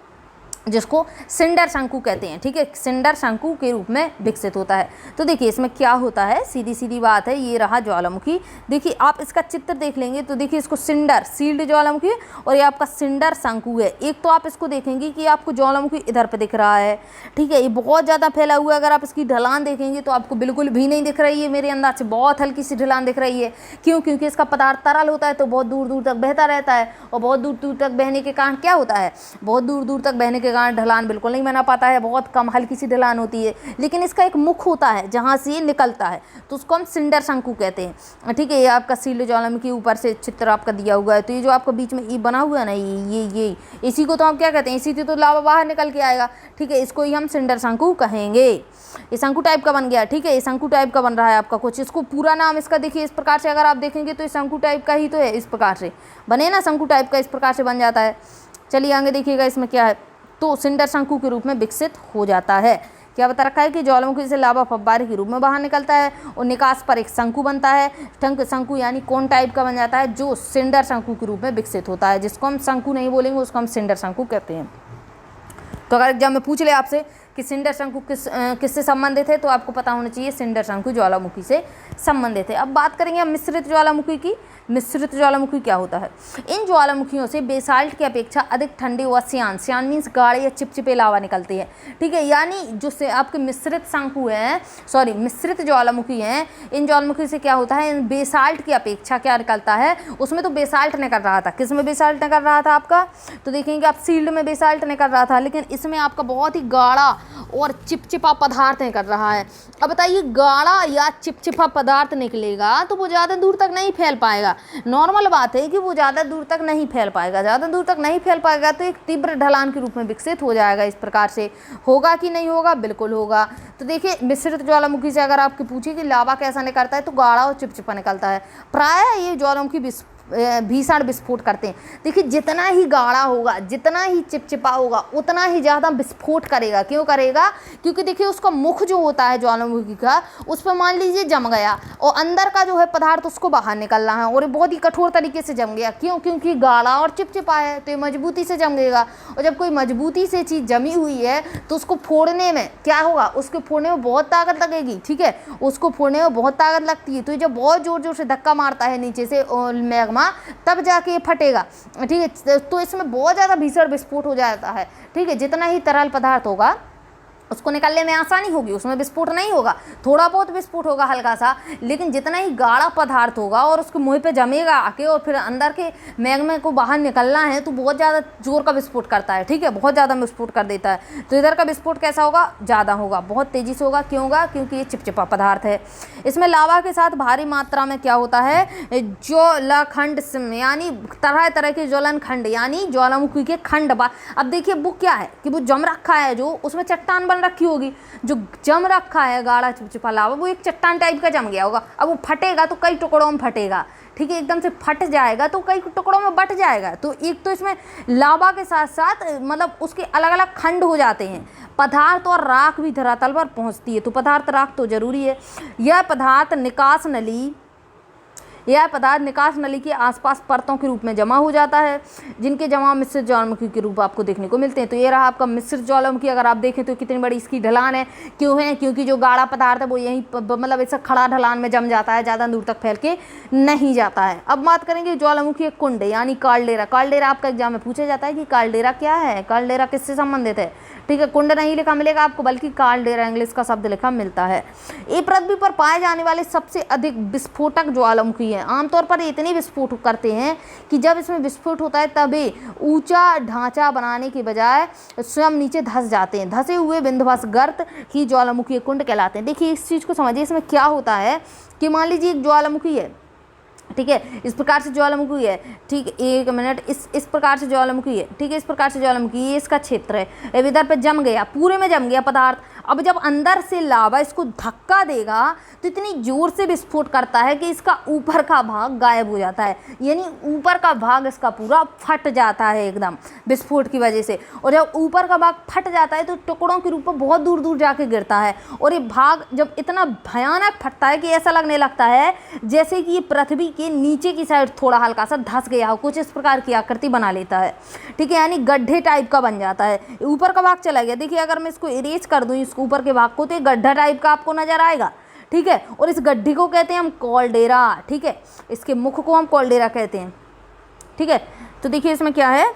जिसको सिंडर शंकु कहते हैं। ठीक है, सिंडर शंकु के रूप में विकसित होता है। तो देखिए इसमें क्या होता है, सीधी सीधी बात है, ये रहा ज्वालामुखी। देखिए आप इसका चित्र देख लेंगे तो देखिए इसको सिंडर सील्ड ज्वालामुखी और ये आपका सिंडर शंकु है। एक तो आप इसको देखेंगे कि आपको ज्वालामुखी इधर पे दिख रहा है, ठीक है, ये बहुत ज़्यादा फैला हुआ है। अगर आप इसकी ढलान देखेंगे तो आपको बिल्कुल भी नहीं दिख रही है, मेरे अंदाज से बहुत हल्की सी ढलान दिख रही है। क्यों? क्योंकि इसका पदार्थ तरल होता है तो बहुत दूर दूर तक बहता रहता है, और बहुत दूर दूर तक बहने के कारण क्या होता है, बहुत दूर दूर तक बहने के कारण ढलान बिल्कुल नहीं बना पाता है, बहुत कम हल्की सी ढलान होती है। लेकिन इसका एक मुख होता है जहाँ से ये निकलता है, तो उसको हम सिंडर शंकु कहते हैं। ठीक है, ये आपका सील्ड ज्वालामुखी के ऊपर से चित्र आपका दिया हुआ है। तो ये जो आपका बीच में ये बना हुआ है ना, ये इसी को तो हम क्या कहते हैं, इसी से तो लावा बाहर निकल के आएगा। ठीक है, इसको ही हम सिंडर शंकु कहेंगे। ये शंकु टाइप का बन गया। ठीक है, ये शंकु टाइप का बन रहा है आपका कुछ। इसको पूरा नाम इसका देखिए इस प्रकार से अगर आप देखेंगे तो ये शंकु टाइप का ही तो है, इस प्रकार से बने ना, शंकु टाइप का इस प्रकार से बन जाता है। चलिए आगे देखिएगा इसमें क्या है, तो सिंडर शंकु के रूप में विकसित हो जाता है। क्या बता रखा है कि ज्वालामुखी से लावा फव्वारे के रूप में बाहर निकलता है और निकास पर एक शंकु बनता है। शंकु यानी कोन टाइप का बन जाता है जो सिंडर शंकु के रूप में विकसित होता है, जिसको हम शंकु नहीं बोलेंगे, उसको हम सिंडर शंकु कहते हैं। तो अगर एग्जाम में पूछ ले आपसे कि सिंडर शंकु किससे संबंधित है, तो आपको पता होना चाहिए सिंडर शंकु ज्वालामुखी से संबंधित है। अब बात करेंगे हम मिश्रित ज्वालामुखी की। मिश्रित ज्वालामुखी क्या होता है? इन ज्वालामुखियों से बेसाल्ट की अपेक्षा अधिक ठंडे व श्यान मीन्स गाढ़े या चिपचिपे लावा निकलते हैं। ठीक है, यानी जो से आपके मिश्रित शंकु हैं, सॉरी मिश्रित ज्वालामुखी हैं, इन ज्वालामुखी से क्या होता है, इन बेसाल्ट की अपेक्षा क्या निकलता है, उसमें तो बेसाल्ट निकल रहा था। किस में बेसाल्ट निकल रहा था आपका, तो देखेंगे आप सील्ड में बेसाल्ट निकल रहा था, लेकिन इसमें आपका बहुत ही गाढ़ा और चिपचिपा पदार्थ निकल रहा है। अब बताइए गाढ़ा या चिपचिपा पदार्थ निकलेगा तो वो ज़्यादा दूर तक नहीं फैल पाएगा। नॉर्मल बात है कि वो ज़्यादा दूर तक नहीं फैल पाएगा। ज़्यादा दूर तक नहीं फैल पाएगा तो एक तीव्र ढलान के रूप में विकसित हो जाएगा। इस प्रकार से होगा कि नहीं होगा, बिल्कुल होगा। तो देखिए मिश्रित ज्वालामुखी से अगर आपके पूछे कि लावा कैसा निकलता है, तो गाढ़ा और चिपचिपा निकलता है। प्रायः ये ज्वालामुखी भीषण विस्फोट करते हैं। देखिए जितना ही गाढ़ा होगा, जितना ही चिपचिपा होगा, उतना ही ज़्यादा विस्फोट करेगा। क्यों करेगा? क्योंकि देखिए उसका मुख जो होता है ज्वालामुखी का, उस पर मान लीजिए जम गया और अंदर का जो है पदार्थ उसको बाहर निकल रहा है और बहुत ही कठोर तरीके से जम गया। क्यों? क्योंकि गाढ़ा और चिपचिपा है तो ये मजबूती से जमेगा, और जब कोई मजबूती से चीज़ जमी हुई है तो उसको फोड़ने में क्या होगा, उसको फोड़ने में बहुत ताकत लगेगी। ठीक है, उसको फोड़ने में बहुत ताकत लगती है। तो जब बहुत ज़ोर ज़ोर से धक्का मारता है नीचे से मैग्मा, तब जाके ये फटेगा। ठीक है, तो इसमें बहुत ज़्यादा भीषण विस्फोट हो जाता है। ठीक है, जितना ही तरल पदार्थ होगा उसको निकालने में आसानी होगी, उसमें विस्फोट नहीं होगा, थोड़ा बहुत विस्फोट होगा हल्का सा, लेकिन जितना ही गाढ़ा पदार्थ होगा और उसके मुँह पे जमेगा आके और फिर अंदर के मैग्मा को बाहर निकलना है तो बहुत ज़्यादा जोर का विस्फोट करता है। ठीक है, बहुत ज़्यादा विस्फोट कर देता है। तो इधर का विस्फोट कैसा होगा, ज़्यादा होगा, बहुत तेज़ी से होगा। क्यों होगा? क्योंकि ये चिपचिपा पदार्थ है। इसमें लावा के साथ भारी मात्रा में क्या होता है, ज्वालाखंड यानी तरह तरह के ज्वलन खंड यानी ज्वालामुखी के खंड। अब देखिए वो क्या है कि वो जम रखा है, जो उसमें चट्टान बन रखी होगी, जो जम रखा है गाढ़ा चिपचिपा लावा, वो एक चट्टान टाइप का जम गया होगा। अब वो फटेगा तो कई टुकड़ों में फटेगा। ठीक है, एकदम से फट जाएगा तो कई टुकड़ों में बट जाएगा। तो एक तो इसमें लावा के साथ साथ मतलब उसके अलग अलग खंड हो जाते हैं। पदार्थ और राख भी धरातल पर पहुंचती है, तो पदार्थ राख तो जरूरी है। यह पदार्थ निकास नली के आसपास परतों के रूप में जमा हो जाता है, जिनके जमा मिश्रित ज्वालामुखी के रूप आपको देखने को मिलते हैं। तो ये रहा आपका मिश्रित ज्वालामुखी। अगर आप देखें तो कितनी बड़ी इसकी ढलान है। क्यों है? क्योंकि जो गाढ़ा पदार्थ है वो यहीं मतलब ऐसा खड़ा ढलान में जम जाता है, ज़्यादा दूर तक फैल के नहीं जाता है। अब बात करेंगे ज्वालामुखी एक कुंड यानी कालडेरा। कालडेरा आपका एग्जाम में पूछा जाता है कि कालडेरा क्या है, कालडेरा किससे संबंधित है। ठीक है, कुंड नहीं लिखा मिलेगा आपको, बल्कि कालडेरा इंग्लिश का शब्द लिखा मिलता है। ये पृथ्वी पर पाए जाने वाले सबसे अधिक विस्फोटक ज्वालामुखी है। आमतौर पर इतने विस्फोट करते हैं कि जब इसमें विस्फोट होता है तभी ऊंचा ढांचा बनाने के बजाय स्वयं नीचे धंस जाते हैं। धंसे हुए बिंदुवश गर्त ही ज्वालामुखी कुंड कहलाते हैं। देखिए इस चीज़ को समझिए, इसमें क्या होता है कि मान लीजिए एक ज्वालामुखी है, ठीक है, इस प्रकार से ज्वालामुखी है, ठीक, एक मिनट, इस प्रकार से ज्वालामुखी है, ठीक है, इस प्रकार से ज्वालामुखी, ये इसका क्षेत्र है। अब इधर पे जम गया, पूरे में जम गया पदार्थ। अब जब अंदर से लावा इसको धक्का देगा तो इतनी जोर से विस्फोट करता है कि इसका ऊपर का भाग गायब हो जाता है, यानी ऊपर का भाग इसका पूरा फट जाता है एकदम विस्फोट की वजह से। और जब ऊपर का भाग फट जाता है तो टुकड़ों के रूप में बहुत दूर दूर जाके गिरता है, और ये भाग जब इतना भयानक फटता है कि ऐसा लगने लगता है जैसे कि ये पृथ्वी के नीचे की साइड थोड़ा हल्का सा धंस गया हो, कुछ इस प्रकार की आकृति बना लेता है, ठीक है, यानी गड्ढे टाइप का बन जाता है। ऊपर का भाग चला गया, देखिए अगर मैं इसको इरेज कर दूँ इसको ऊपर के भाग को तो ये गड्ढा टाइप का आपको नजर आएगा, ठीक है। और इस गड्ढे को कहते हैं हम कॉल्डेरा, ठीक है, इसके मुख को हम कॉल्डेरा कहते हैं, ठीक है। तो देखिए इसमें क्या है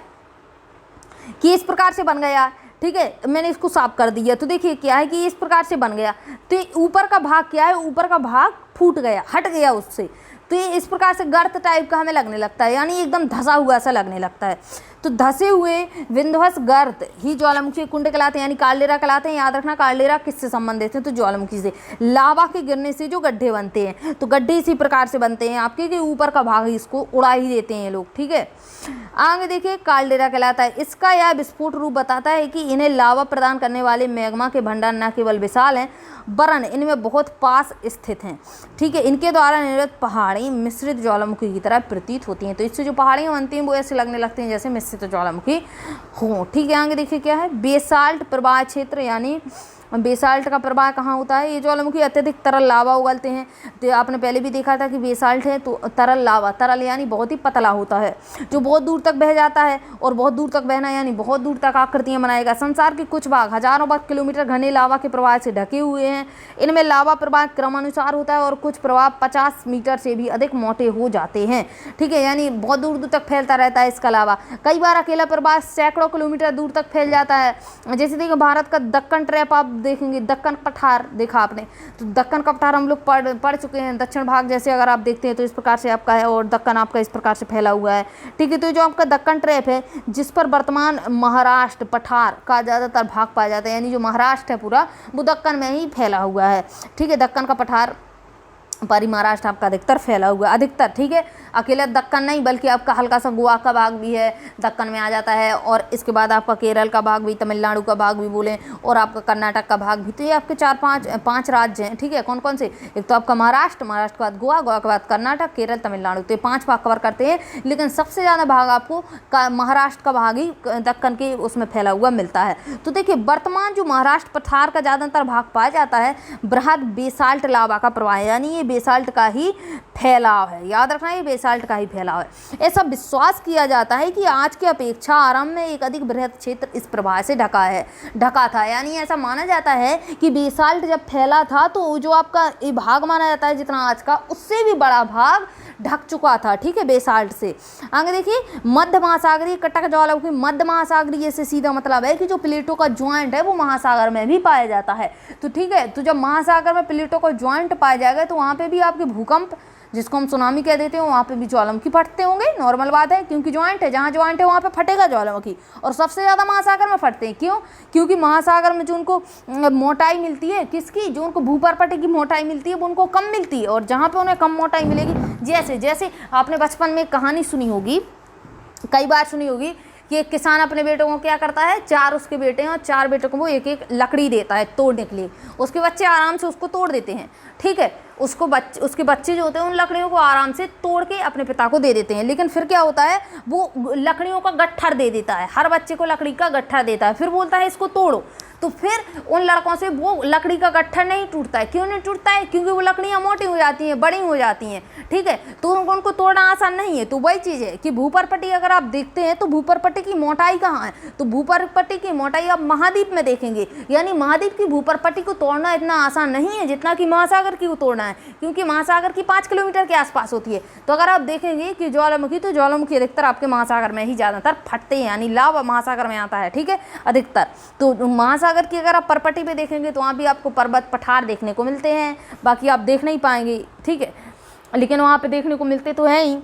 कि इस प्रकार से बन गया, ठीक है, मैंने इसको साफ कर दिया। तो देखिए क्या है कि इस प्रकार से बन गया, तो ऊपर का भाग क्या है, ऊपर का भाग फूट गया, हट गया उससे, तो ये इस प्रकार से गर्त टाइप का हमें लगने लगता है, यानी एकदम धंसा हुआ सा लगने लगता है। तो धसे हुए विध्वंस गर्त ही ज्वालामुखी कुंड कहलाते हैं, यानी कालडेरा कहलाते हैं। याद रखना कालडेरा किससे संबंधित है, तो ज्वालामुखी से। लावा के गिरने से जो गड्ढे बनते हैं, तो गड्ढे इसी प्रकार से बनते हैं आपके कि ऊपर का भाग इसको उड़ा ही देते हैं लोग, ठीक है। आगे देखिए कालडेरा कहलाता है। इसका यह विस्फोट रूप बताता है कि इन्हें लावा प्रदान करने वाले मैग्मा के भंडार न केवल विशाल हैं वरन इनमें बहुत पास स्थित हैं, ठीक है। इनके द्वारा निर्मित पहाड़ी मिश्रित ज्वालामुखी की तरह प्रतीत होती हैं, तो इससे जो पहाड़ियाँ बनती हैं वो ऐसे लगने लगती हैं जैसे मिश्रित ज्वालामुखी हो, ठीक है। आगे देखिए क्या है, बेसाल्ट प्रवाह क्षेत्र, यानी बेसाल्ट का प्रवाह कहाँ होता है, ये ज्वालामुखी अत्यधिक तरल लावा उगलते हैं। तो आपने पहले भी देखा था कि बेसाल्ट है तो तरल लावा, तरल यानी बहुत ही पतला होता है जो बहुत दूर तक बह जाता है, और बहुत दूर तक बहना यानी बहुत दूर तक आकृतियाँ बनाएगा। संसार के कुछ भाग हजारों वर्ग किलोमीटर घने लावा के प्रवाह से ढके हुए हैं। इनमें लावा प्रवाह क्रमानुसार होता है और कुछ प्रवाह 50 मीटर से भी अधिक मोटे हो जाते हैं, ठीक है, यानी बहुत दूर दूर तक फैलता रहता है इसका लावा। कई बार अकेला प्रवाह सैकड़ों किलोमीटर दूर तक फैल जाता है। जैसे देखिए भारत का दक्कन ट्रैप आप देखेंगे, दक्कन पठार देखा आपने, तो दक्कन का पठार हम लोग पढ़ चुके हैं। दक्षिण भाग जैसे अगर आप देखते हैं तो इस प्रकार से आपका है, और दक्कन आपका इस प्रकार से फैला हुआ है, ठीक है। तो जो आपका दक्कन ट्रैप है जिस पर वर्तमान महाराष्ट्र पठार का ज़्यादातर भाग पाया जाता है, यानी जो महाराष्ट्र है पूरा वो दक्कन में ही फैला हुआ है, ठीक है। दक्कन का पठार पर महाराष्ट्र आपका अधिकतर फैला हुआ, अधिकतर, ठीक है। अकेला दक्कन नहीं बल्कि आपका हल्का सा गोवा का भाग भी है दक्कन में आ जाता है, और इसके बाद आपका केरल का भाग भी, तमिलनाडु का भाग भी बोलें, और आपका कर्नाटक का भाग भी। तो ये आपके 4-5 राज्य हैं, ठीक है। कौन कौन से, एक तो आपका महाराष्ट्र, महाराष्ट्र के बाद गोवा, गोवा के बाद कर्नाटक, केरल, तमिलनाडु, तो ये 5 भाग कवर करते हैं। लेकिन सबसे ज़्यादा भाग आपको महाराष्ट्र का भाग ही दक्कन के उसमें फैला हुआ मिलता है। तो देखिए वर्तमान जो महाराष्ट्र पठार का ज़्यादातर भाग पाया जाता है बृहद बेसाल्ट लावा का प्रवाह, यानी ये बेसाल्ट का ही फैलाव है। याद रखना ये बेसाल्ट का ही फैलाव है। ऐसा विश्वास किया जाता है कि आज की अपेक्षा आरंभ में एक अधिक बृहद क्षेत्र इस प्रवाह से ढका था, यानी ऐसा माना जाता है कि बेसाल्ट जब फैला था तो जो आपका ये भाग माना जाता है जितना आज का, उससे भी बड़ा भाग ढक चुका था, ठीक है, बेसाल्ट से। आगे देखिए मध्य महासागरीय कटक ज्वालामुखी, मध्य महासागरीय से सीधा मतलब है कि जो प्लेटों का ज्वाइंट है वो महासागर में भी पाया जाता है, तो ठीक है। तो जब महासागर में प्लेटों का ज्वाइंट पाया जाएगा तो वहाँ पे भी आपके भूकंप, जिसको हम सुनामी कह देते हैं, वहाँ पे भी ज्वालामुखी फटते होंगे, नॉर्मल बात है, क्योंकि ज्वाइंट है, जहाँ ज्वाइंट है वहाँ पे फटेगा ज्वालामुखी। और सबसे ज़्यादा महासागर में फटते हैं, क्यों, क्योंकि महासागर में जो उनको मोटाई मिलती है, किसकी, जो उनको भूपर्पटे की मोटाई मिलती है वो उनको कम मिलती है, और जहाँ पे उन्हें कम मोटाई मिलेगी, जैसे जैसे आपने बचपन में कहानी सुनी होगी, कई बार सुनी होगी कि एक किसान अपने बेटों को क्या करता है, 4 उसके बेटे हैं और 4 बेटों को वो एक एक लकड़ी देता है तोड़ने के लिए। उसके बच्चे आराम से उसको तोड़ देते हैं, ठीक है। उसके बच्चे जो होते हैं उन लकड़ियों को आराम से तोड़ के अपने पिता को दे देते हैं। लेकिन फिर क्या होता है, वो लकड़ियों का गट्ठर दे देता है, हर बच्चे को लकड़ी का गट्ठर देता है, फिर बोलता है इसको तोड़ो। तो फिर उन लड़कों से वो लकड़ी का गट्ठर नहीं टूटता है। क्यों नहीं टूटता है, क्योंकि वो लकड़ियाँ मोटी हो जाती हैं, बड़ी हो जाती हैं, ठीक है। तो उनको तोड़ना आसान नहीं है। तो वही चीज़ है कि भूपर्पट्टी अगर आप देखते हैं तो भूपर्पट्टी की मोटाई कहाँ है, तो भूपर्पट्टी की मोटाई आप महाद्वीप में देखेंगे, यानी महाद्वीप की भूपर्पट्टी को तोड़ना इतना आसान नहीं है जितना कि महासागर की को तोड़ना है, क्योंकि महासागर की 5 किलोमीटर के आसपास होती है। तो अगर आप देखेंगे कि ज्वालामुखी, तो ज्वालामुखी अधिकतर आपके महासागर में ही ज़्यादातर फटते हैं, यानी लावा महासागर में आता है, ठीक है, अधिकतर। तो महासागर की अगर आप परपटी पे देखेंगे तो वहाँ भी आपको पर्वत पठार देखने को मिलते हैं, बाकी आप देख नहीं पाएंगे, ठीक है, लेकिन वहाँ पे देखने को मिलते तो हैं ही।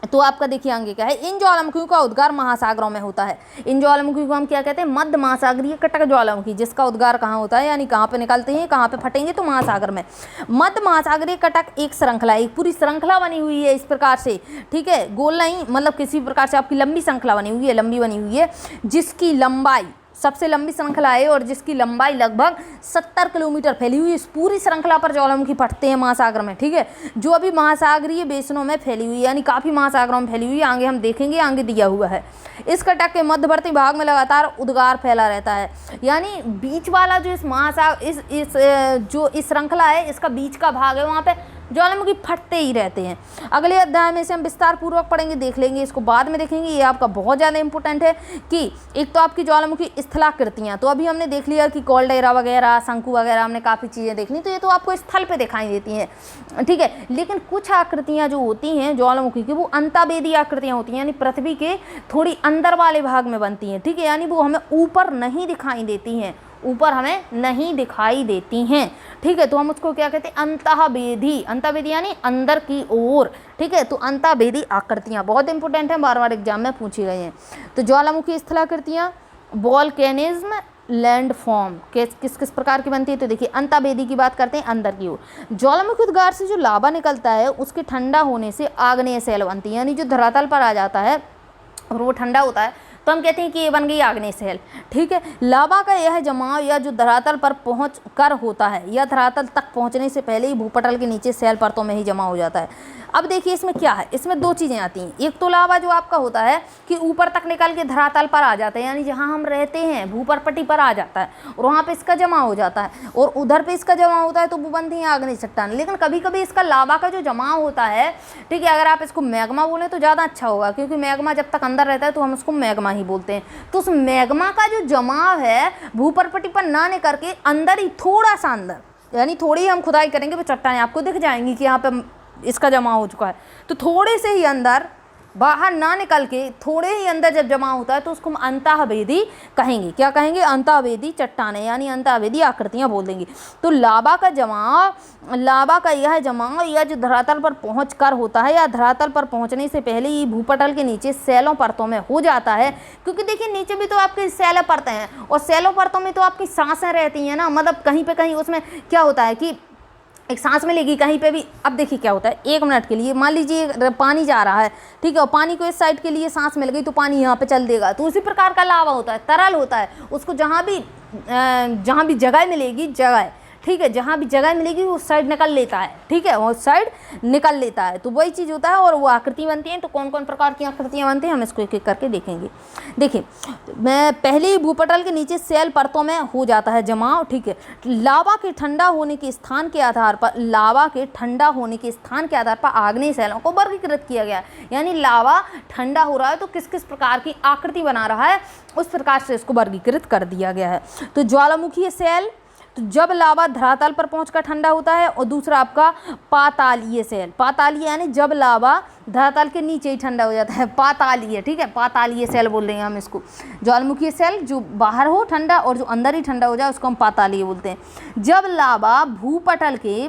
तो आपका देखिए आगे क्या है, इन ज्वालामुखियों का उद्गार महासागरों में होता है। इन ज्वालामुखियों को हम क्या कहते हैं, मध्य महासागरीय कटक ज्वालामुखी, जिसका उद्गार कहाँ होता है, यानी कहाँ पे निकलते हैं, कहाँ पे फटेंगे, तो महासागर में। मध्य महासागरीय कटक एक श्रृंखला, एक पूरी श्रृंखला बनी हुई है इस प्रकार से, ठीक है, गोल नहीं, मतलब किसी प्रकार से आपकी लंबी श्रृंखला बनी हुई है, लंबी बनी हुई है, जिसकी लंबाई सबसे लंबी श्रृंखला है और जिसकी लंबाई लगभग 70 किलोमीटर फैली हुई है। इस पूरी श्रृंखला पर ज्वालामुखी फटते हैं महासागर में, ठीक है, जो अभी महासागरीय बेसिनों में फैली हुई है, यानी काफ़ी महासागरों में फैली हुई है। आगे हम देखेंगे, आगे दिया हुआ है। इस कटक के मध्यवर्ती भाग में लगातार उद्गार फैला रहता है, यानी बीच वाला जो इस महासागर जो इस श्रृंखला है, इसका बीच का भाग है, वहाँ पे ज्वालामुखी फटते ही रहते हैं। अगले अध्याय में इसे हम विस्तार पूर्वक पढ़ेंगे, देख लेंगे, इसको बाद में देखेंगे। ये आपका बहुत ज़्यादा इंपॉर्टेंट है कि एक तो आपकी ज्वालामुखी स्थलाकृतियाँ, तो अभी हमने देख लिया कि कॉल्डेरा वगैरह, शंकु वगैरह, हमने काफ़ी चीज़ें देख ली, तो ये तो आपको स्थल पे दिखाई देती हैं, ठीक है। लेकिन कुछ आकृतियाँ जो होती हैं ज्वालामुखी की, वो अंतर्वेदी आकृतियाँ होती हैं, यानी पृथ्वी के थोड़ी अंदर वाले भाग में बनती हैं, ठीक है, यानी वो हमें ऊपर नहीं दिखाई देती हैं, ऊपर हमें नहीं दिखाई देती हैं, ठीक है। तो हम उसको क्या कहते हैं, अंतःवेदी। अंतःवेदी यानी अंदर की ओर, ठीक है। तो अंतःवेदी आकृतियाँ बहुत इंपॉर्टेंट हैं, बार बार एग्जाम में पूछी गई हैं। तो ज्वालामुखी स्थलाकृतियाँ वोल्केनिज्म लैंडफॉर्म किस किस प्रकार की बनती है, तो देखिए अंतःवेदी की बात करते हैं, अंदर की ओर। ज्वालामुखी उद्गार से जो लावा निकलता है, उसके ठंडा होने से आग्नेय शैल बनती है, यानी जो धरातल पर आ जाता है और वो ठंडा होता है, तो हम कहते हैं कि ये बन गई आग्नेय शैल, ठीक है। लावा का यह जमाव या जो धरातल पर पहुँच कर होता है, या धरातल तक पहुँचने से पहले ही भूपटल के नीचे शैल परतों में ही जमा हो जाता है। अब देखिए इसमें क्या है, इसमें दो चीज़ें आती हैं। एक तो लावा जो आपका होता है कि ऊपर तक निकल के धरातल पर आ जाता है, यानी जहाँ हम रहते हैं भूपरपट्टी पर आ जाता है और वहाँ पे इसका जमा हो जाता है, और उधर पे इसका जमा होता है, तो वो बनती है आग्नेय चट्टान। लेकिन कभी कभी इसका लावा का जो जमाव होता है, ठीक है, अगर आप इसको मैग्मा बोलें तो ज़्यादा अच्छा होगा, क्योंकि मैग्मा जब तक अंदर रहता है तो हम उसको मैग्मा ही बोलते हैं। तो उस मैग्मा का जो जमाव है भूपरपट्टी पर ना निकल के अंदर ही, थोड़ा सा अंदर, यानी थोड़ी हम खुदाई करेंगे तो चट्टानें आपको दिख जाएंगी कि यहाँ पे इसका जमा हो चुका है। तो थोड़े से ही अंदर, बाहर ना निकल के थोड़े ही अंदर जब जमा होता है, तो उसको हम अंतःवेदी कहेंगे। क्या कहेंगे, अंतःवेदी चट्टानें, यानी अंतःवेदी आकृतियाँ बोल देंगे। तो लावा का जमाव, लावा का यह जमाव या जो धरातल पर पहुँच कर होता है, या धरातल पर पहुँचने से पहले ही भूपटल के नीचे शैलों परतों में हो जाता है। क्योंकि देखिए नीचे भी तो आपकी शैल परतें हैं, और शैलों परतों में तो आपकी सांसें रहती हैं ना, मतलब कहीं पे कहीं उसमें क्या होता है कि एक सांस मिलेगी कहीं पे भी। अब देखिए क्या होता है, 1 मिनट के लिए मान लीजिए पानी जा रहा है, ठीक है, और पानी को इस साइड के लिए सांस मिल गई तो पानी यहाँ पे चल देगा। तो उसी प्रकार का लावा होता है, तरल होता है, उसको जहाँ भी जगह मिलेगी, जगह, ठीक है, जहाँ भी जगह मिलेगी उस साइड निकल लेता है, ठीक है, उस साइड निकल लेता है। तो वही चीज़ होता है, और वो आकृति बनती हैं। तो कौन कौन प्रकार की आकृतियाँ बनती हैं, हम इसको एक एक करके देखेंगे। देखिए, मैं पहले ही भूपटल के नीचे शैल परतों में हो जाता है जमाव, ठीक है। लावा के ठंडा होने के स्थान के आधार पर, लावा के ठंडा होने के स्थान के आधार पर आग्नेय शैलों को वर्गीकृत किया गया, यानी लावा ठंडा हो रहा है तो किस किस प्रकार की आकृति बना रहा है, उस प्रकार से इसको वर्गीकृत कर दिया गया है। तो ज्वालामुखी शैल, तो जब लावा धरातल पर पहुंचकर ठंडा होता है, और दूसरा आपका पातालीय शैल, पातालीय यानी जब लावा धरातल के नीचे ही ठंडा हो जाता है, पातालीय, ठीक है, पातालीय शैल बोल रहे हैं हम इसको। ज्वालामुखी शैल जो बाहर हो ठंडा और जो अंदर ही ठंडा हो जाए उसको हम पातालीय बोलते हैं। जब लावा भूपटल के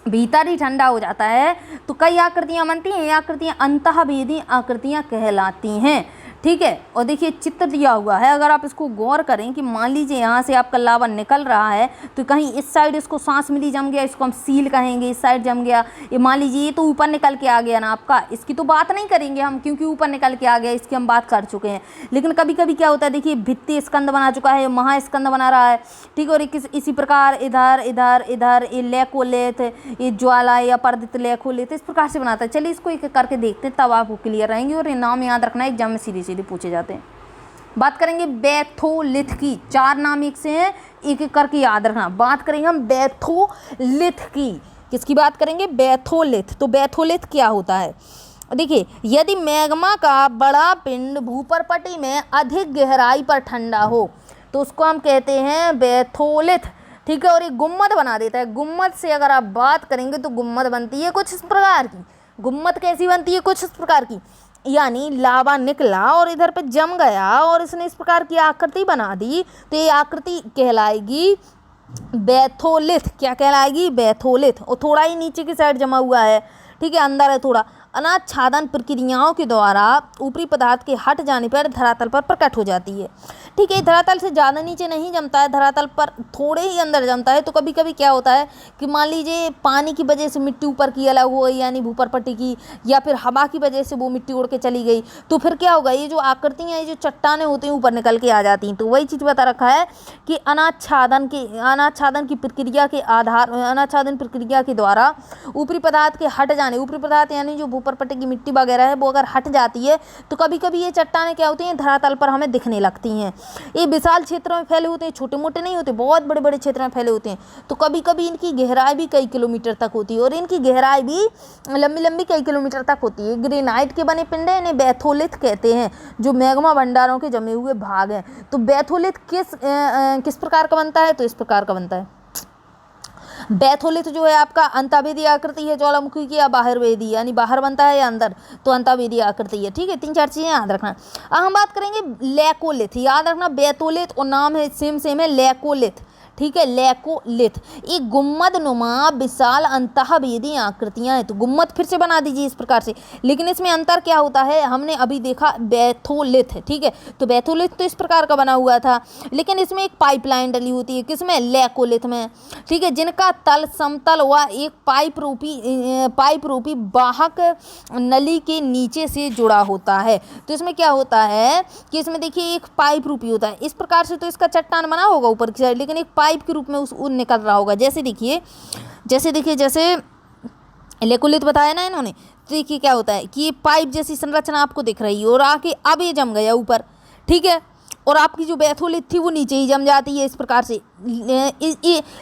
भीतर ही ठंडा हो जाता है तो कई आकृतियाँ बनती हैं, ये आकृतियाँ अंतःवेदी आकृतियाँ कहलाती हैं, ठीक है। और देखिए चित्र दिया हुआ है, अगर आप इसको गौर करें कि मान लीजिए यहाँ से आपका लावा निकल रहा है, तो कहीं इस साइड इसको सांस मिली जम गया, इसको हम सील कहेंगे, इस साइड जम गया। ये मान लीजिए ये तो ऊपर निकल के आ गया ना आपका, इसकी तो बात नहीं करेंगे हम, क्योंकि ऊपर निकल के आ गया, इसकी हम बात कर चुके हैं। लेकिन कभी कभी क्या होता है, देखिए भित्ति स्कंद बना चुका है, महास्कंद बना रहा है, ठीक है। और इसी प्रकार इधर इधर इधर ये लेकोलेथ, ये ज्वाला या पर्दित लेकोलेथ, इस प्रकार से बनाता है। चलिए इसको एक एक करके देखते हैं, तब आपको क्लियर रहेंगे। और ये नाम याद रखना है, एग्जाम में सीधे पूछे जाते हैं। बात करेंगे बैथोलिथ की, 4 नाम एक से हैं, एक एक करके याद रखना। बात करेंगे हम बैथोलिथ की, किसकी बात करेंगे, बैथोलिथ। तो बैथोलिथ क्या होता है, देखिए, यदि मैग्मा का बड़ा पिंड भूपरपट्टी में अधिक गहराई पर ठंडा हो तो उसको हम कहते हैं बैथोलिथ, ठीक है। और ये गुम्मद बना देता है। गुम्मद से अगर आप बात करेंगे तो गुम्मद बनती है कुछ इस प्रकार की। गुम्मद कैसी बनती है, कुछ इस प्रकार की, यानी लावा निकला और इधर पे जम गया और इसने इस प्रकार की आकृति बना दी, तो ये आकृति कहलाएगी बैथोलिथ। क्या कहलाएगी, बैथोलिथ। और थोड़ा ही नीचे की साइड जमा हुआ है, ठीक है, अंदर है थोड़ा। अनाच्छादन प्रक्रियाओं के द्वारा ऊपरी पदार्थ के हट जाने पर धरातल पर प्रकट हो जाती है। ठीक है, धरातल से ज़्यादा नीचे नहीं जमता है, धरातल पर थोड़े ही अंदर जमता है। तो कभी कभी क्या होता है कि मान लीजिए पानी की वजह से मिट्टी ऊपर की अलग हो गई, यानी भूपर पट्टी की, या फिर हवा की वजह से वो मिट्टी उड़ के चली गई, तो फिर क्या होगा, ये जो आकृतियाँ, ये जो चट्टानें होती हैं ऊपर निकल के आ जाती हैं। तो वही चीज़ बता रखा है कि अनाच्छादन की प्रक्रिया के आधार, अनाच्छादन प्रक्रिया के द्वारा ऊपरी पदार्थ के हट जाने, ऊपरी पदार्थ यानी जो भूपर पट्टी की मिट्टी वगैरह है वो अगर हट जाती है तो कभी कभी ये चट्टानें क्या होती हैं, धरातल पर हमें दिखने लगती हैं। ये विशाल क्षेत्रों में फैले होते हैं, छोटे मोटे नहीं होते, बहुत बड़े बड़े क्षेत्र में फैले होते हैं। तो कभी कभी इनकी गहराई भी कई किलोमीटर तक होती है, और इनकी गहराई भी लंबी लंबी कई किलोमीटर तक होती है। ग्रेनाइट के बने पिंड है, इन्हें बैथोलिथ कहते हैं, जो मैग्मा भंडारों के जमे हुए भाग हैं। तो बैथोलिथ किस प्रकार का बनता है, तो इस प्रकार का बनता है। बैथोलिथ जो है आपका अंतर्वेदी आकृति है ज्वालामुखी की, या बाहरवेदी, यानी बाहर बनता है या अंदर, तो अंतर्वेदी आकृति है। ठीक है, 3-4 चीजें याद रखना। अब हम बात करेंगे लैकोलिथ। याद रखना, बैथोलिथ और नाम है सेम है, लैकोलिथ। ठीक है, लैकोलिथ एक गुम्मद नुमा विशाल अंतःवेदी आकृतियां हैं। तो गुम्मद फिर से बना दीजिए इस प्रकार से, लेकिन इसमें अंतर क्या होता है, हमने अभी देखा बैथोलिथ। ठीक है, तो बैथोलिथ तो इस प्रकार का बना हुआ था, लेकिन इसमें एक पाइपलाइन डली होती है, किसमें, लैकोलिथ में। ठीक है, जिनका तल समतल व एक पाइप रूपी वाहक नली के नीचे से जुड़ा होता है। तो इसमें क्या होता है कि इसमें देखिए एक पाइप रूपी होता है इस प्रकार से, तो इसका चट्टान बना होगा ऊपर की साइड, लेकिन एक पाइप के रूप में उस निकल रहा होगा। जैसे देखिए जैसे लेकुलित बताया ना इन्होंने, तो देखिए क्या होता है कि ये पाइप जैसी संरचना आपको दिख रही है, और आके अब ये जम गया ऊपर। ठीक है, और आपकी जो बैथोलिथ थी वो नीचे ही जम जाती है इस प्रकार से।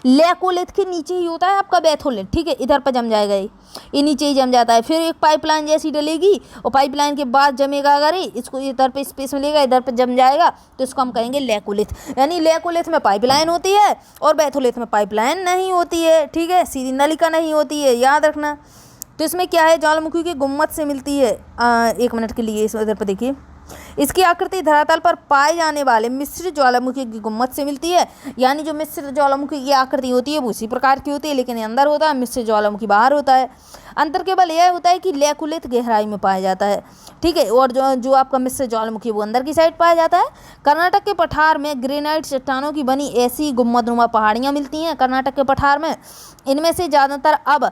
लैकोलिथ के नीचे ही होता है आपका बैथोलिथ। ठीक है, इधर पर जम जाएगा, ये नीचे ही जम जाता है। फिर एक पाइपलाइन जैसी डलेगी, और पाइपलाइन के बाद जमेगा, अगर इसको इधर पे स्पेस मिलेगा, इधर पे जम जाएगा, तो इसको हम कहेंगे लैकोलिथ। यानी लैकोलिथ में पाइपलाइन होती है और बैथोलिथ में पाइपलाइन नहीं होती है। ठीक है, सीधी नलिका नहीं होती है, याद रखना। तो इसमें क्या है, ज्वालामुखी के गुम्मद से मिलती है। 1 मिनट के लिए इधर पर देखिए, इसकी आकृति धरातल पर पाए जाने वाले मिश्र ज्वालामुखी की गुम्मद से मिलती है। यानी जो मिश्र ज्वालामुखी की आकृति होती है वो उसी प्रकार की होती है, लेकिन अंदर होता है, मिश्र ज्वालामुखी बाहर होता है। अंतर केवल यह होता है कि लैकुलिथ गहराई में पाया जाता है। ठीक है, और जो आपका मिश्र ज्वालामुखी वो अंदर की साइड पाया जाता है। कर्नाटक के पठार में ग्रेनाइट चट्टानों की बनी ऐसी गुम्मदनुमा पहाड़ियाँ मिलती हैं कर्नाटक के पठार में। इनमें से ज़्यादातर अब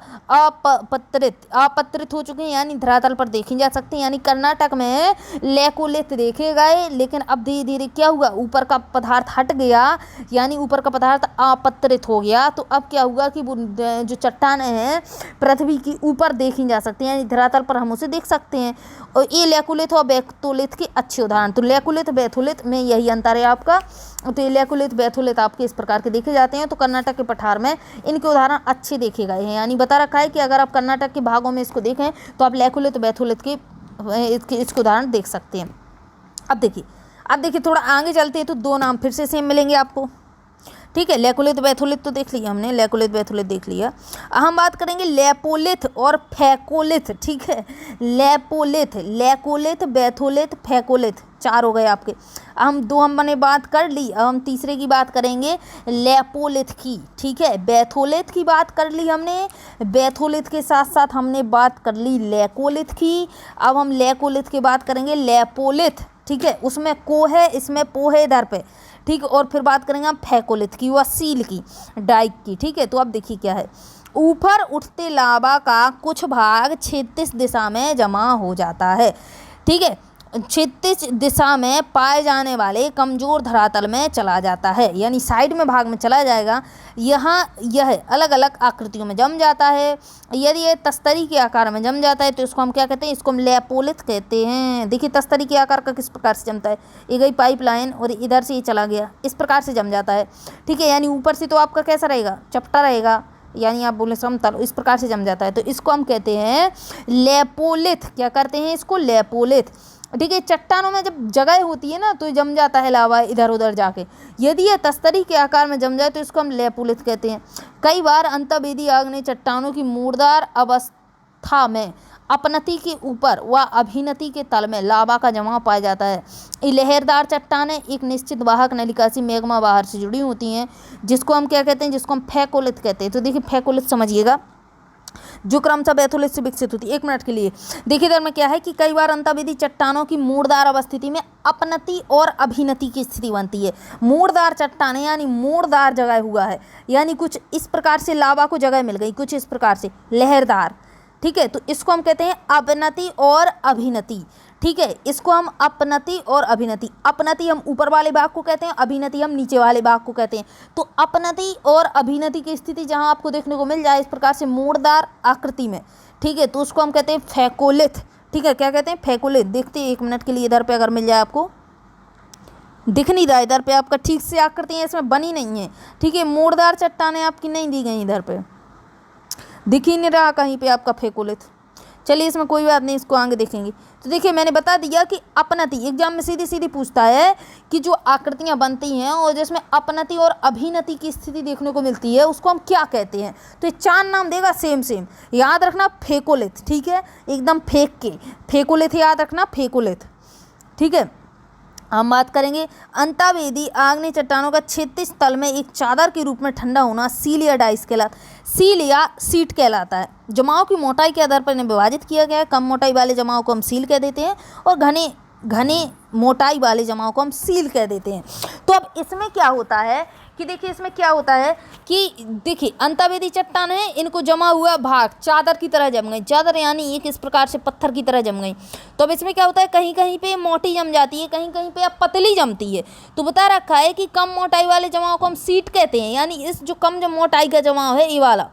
अपत्रित हो चुके हैं, यानी धरातल पर देखी जा सकती हैं। यानी कर्नाटक में लैकोलिथ देखे गए, लेकिन अब धीरे धीरे क्या हुआ, ऊपर का पदार्थ हट गया, यानी ऊपर का पदार्थ अपत्रित हो गया। तो अब क्या हुआ कि वो जो चट्टानें हैं पृथ्वी की ऊपर देखी जा सकती हैं, यानी धरातल पर हम उसे देख सकते हैं। और ये लैकोलिथ और बैथोलिथ के अच्छे उदाहरण। तो लैकोलिथ बैथोलिथ में यही अंतर है आपका। तो ये लैकोलिथ बैथोलिथ आपके इस प्रकार के देखे जाते हैं। तो कर्नाटक के पठार में इनके उदाहरण अच्छे देखे गए हैं, यानी बता रखा है कि अगर आप कर्नाटक के भागों में इसको देखें तो आप लैकोलिथ बैथोलिथ के इसके उदाहरण देख सकते हैं। अब देखिए थोड़ा आगे चलते हैं तो 2 नाम फिर से सेम मिलेंगे आपको। ठीक है, लैकोलिथ बैथोलिथ तो देख लिया हमने, लैकोलिथ बैथोलिथ देख लिया। लैकोलिथ बात करेंगे लैपोलिथ और फैकोलिथ। ठीक है, लैकोलिथ बैथोलिथ फैकोलिथ 4 हो गए आपके। हम 2 हमने बात कर ली, अब हम तीसरे की बात करेंगे लैपोलिथ की। ठीक है, बैथोलिथ की बात कर ली हमने, बैथोलिथ के साथ साथ हमने बात कर ली लैकोलिथ की। अब हम लैकोलिथ की बात करेंगे लैपोलिथ। ठीक है, उसमें को है, इसमें पो है इधर पे। ठीक, और फिर बात करेंगे हम फैकोलिथ की, व सील की, डाइक की। ठीक है, तो अब देखिए क्या है, ऊपर उठते लावा का कुछ भाग क्षैतिज दिशा में जमा हो जाता है। ठीक है, क्षैतिज दिशा में पाए जाने वाले कमजोर धरातल में चला जाता है, यानी साइड में भाग में चला जाएगा। यहाँ यह अलग अलग आकृतियों में जम जाता है। यदि ये तस्तरी के आकार में जम जाता है तो इसको हम क्या कहते हैं, इसको हम लैपोलिथ कहते हैं। देखिए तस्तरी के आकार का किस प्रकार से जमता है, ये गई पाइपलाइन और इधर से ये चला गया, इस प्रकार से जम जाता है। ठीक है, यानी ऊपर से तो आपका कैसा रहेगा, चपटा रहेगा, यानी आप बोले समतल, इस प्रकार से जम जाता है। तो इसको हम कहते हैं लैपोलिथ। क्या करते हैं इसको, लैपोलिथ। ठीक है, चट्टानों में जब जगह होती है ना तो जम जाता है लावा इधर उधर जाके। यदि यह तस्तरी के आकार में जम जाए तो इसको हम लैपोलिथ कहते हैं। कई बार अंतर्वेदी आग्नेय चट्टानों की मूर्दार अवस्था में अपनति के ऊपर व अभिनति के तल में लावा का जमाव पाया जाता है। ये लहरदार चट्टानें एक निश्चित वाहक नलिकासी मैग्मा बाहर से जुड़ी होती हैं, जिसको हम क्या कहते हैं, जिसको हम फैकोलिथ कहते हैं। तो देखिए फैकोलिथ समझिएगा, जो क्रमशः बैथोलिथ से विकसित होती है। 1 मिनट के लिए देखिए इधर में क्या है कि कई बार अंतर्वेदी चट्टानों की मूड़दार अवस्थिति में अपनति और अभिनति की स्थिति बनती है। मूड़दार चट्टानें यानी मूड़दार जगह हुआ है, यानी कुछ इस प्रकार से लावा को जगह मिल गई, कुछ इस प्रकार से लहरदार, ठीक है। तो इसको हम कहते हैं अपनति और अभिनति, ठीक है। इसको हम अपनति और अभिनति, अपनति हम ऊपर वाले भाग को कहते हैं, अभिनति हम नीचे वाले भाग को कहते हैं। तो अपनति और अभिनति की स्थिति जहां आपको देखने को मिल जाए इस प्रकार से मूड़दार आकृति में, ठीक है, तो उसको हम कहते हैं फैकोलिथ, ठीक है। क्या कहते हैं? फैकोलिथ। देखते हैं 1 मिनट के लिए इधर पे अगर मिल जाए, आपको दिख नहीं रहा इधर पे, आपका ठीक से आकृतियाँ इसमें बनी नहीं है, ठीक है। मूड़दार चट्टानें आपकी नहीं दी गई, इधर पे दिख ही नहीं रहा कहीं पे आपका फैकोलिथ। चलिए इसमें कोई बात नहीं, इसको आगे देखेंगे। तो देखिए मैंने बता दिया कि अपनति एग्जाम में सीधी सीधी पूछता है कि जो आकृतियां बनती हैं और जिसमें अपनति और अभिनति की स्थिति देखने को मिलती है उसको हम क्या कहते हैं। तो ये 4 नाम देगा सेम सेम, याद रखना फैकोलिथ, ठीक है, एकदम फेंक के फैकोलिथ याद रखना, फैकोलिथ, ठीक है। हम बात करेंगे अंतर्वेदी आग्नेय चट्टानों का क्षैतिज तल में एक चादर के रूप में ठंडा होना सील या डाइस कहलाता, सील या सीट कहलाता है। जमाव की मोटाई के आधार पर इन्हें विभाजित किया गया है। कम मोटाई वाले जमाव को हम सील कह देते हैं और घने मोटाई वाले जमाव को हम सील कह देते हैं। तो अब इसमें क्या होता है कि देखिए इसमें क्या होता है कि देखिए अंतर्वेदी चट्टान है, इनको जमा हुआ भाग चादर की तरह जम गई, चादर यानी एक इस प्रकार से पत्थर की तरह जम गई। तो अब इसमें क्या होता है, कहीं कहीं पे मोटी जम जाती है, कहीं कहीं पे अब पतली जमती है। तो बता रखा है कि कम मोटाई वाले जमाव को हम सीट कहते हैं, यानी इस जो कम जो मोटाई का जमाव है ये वाला,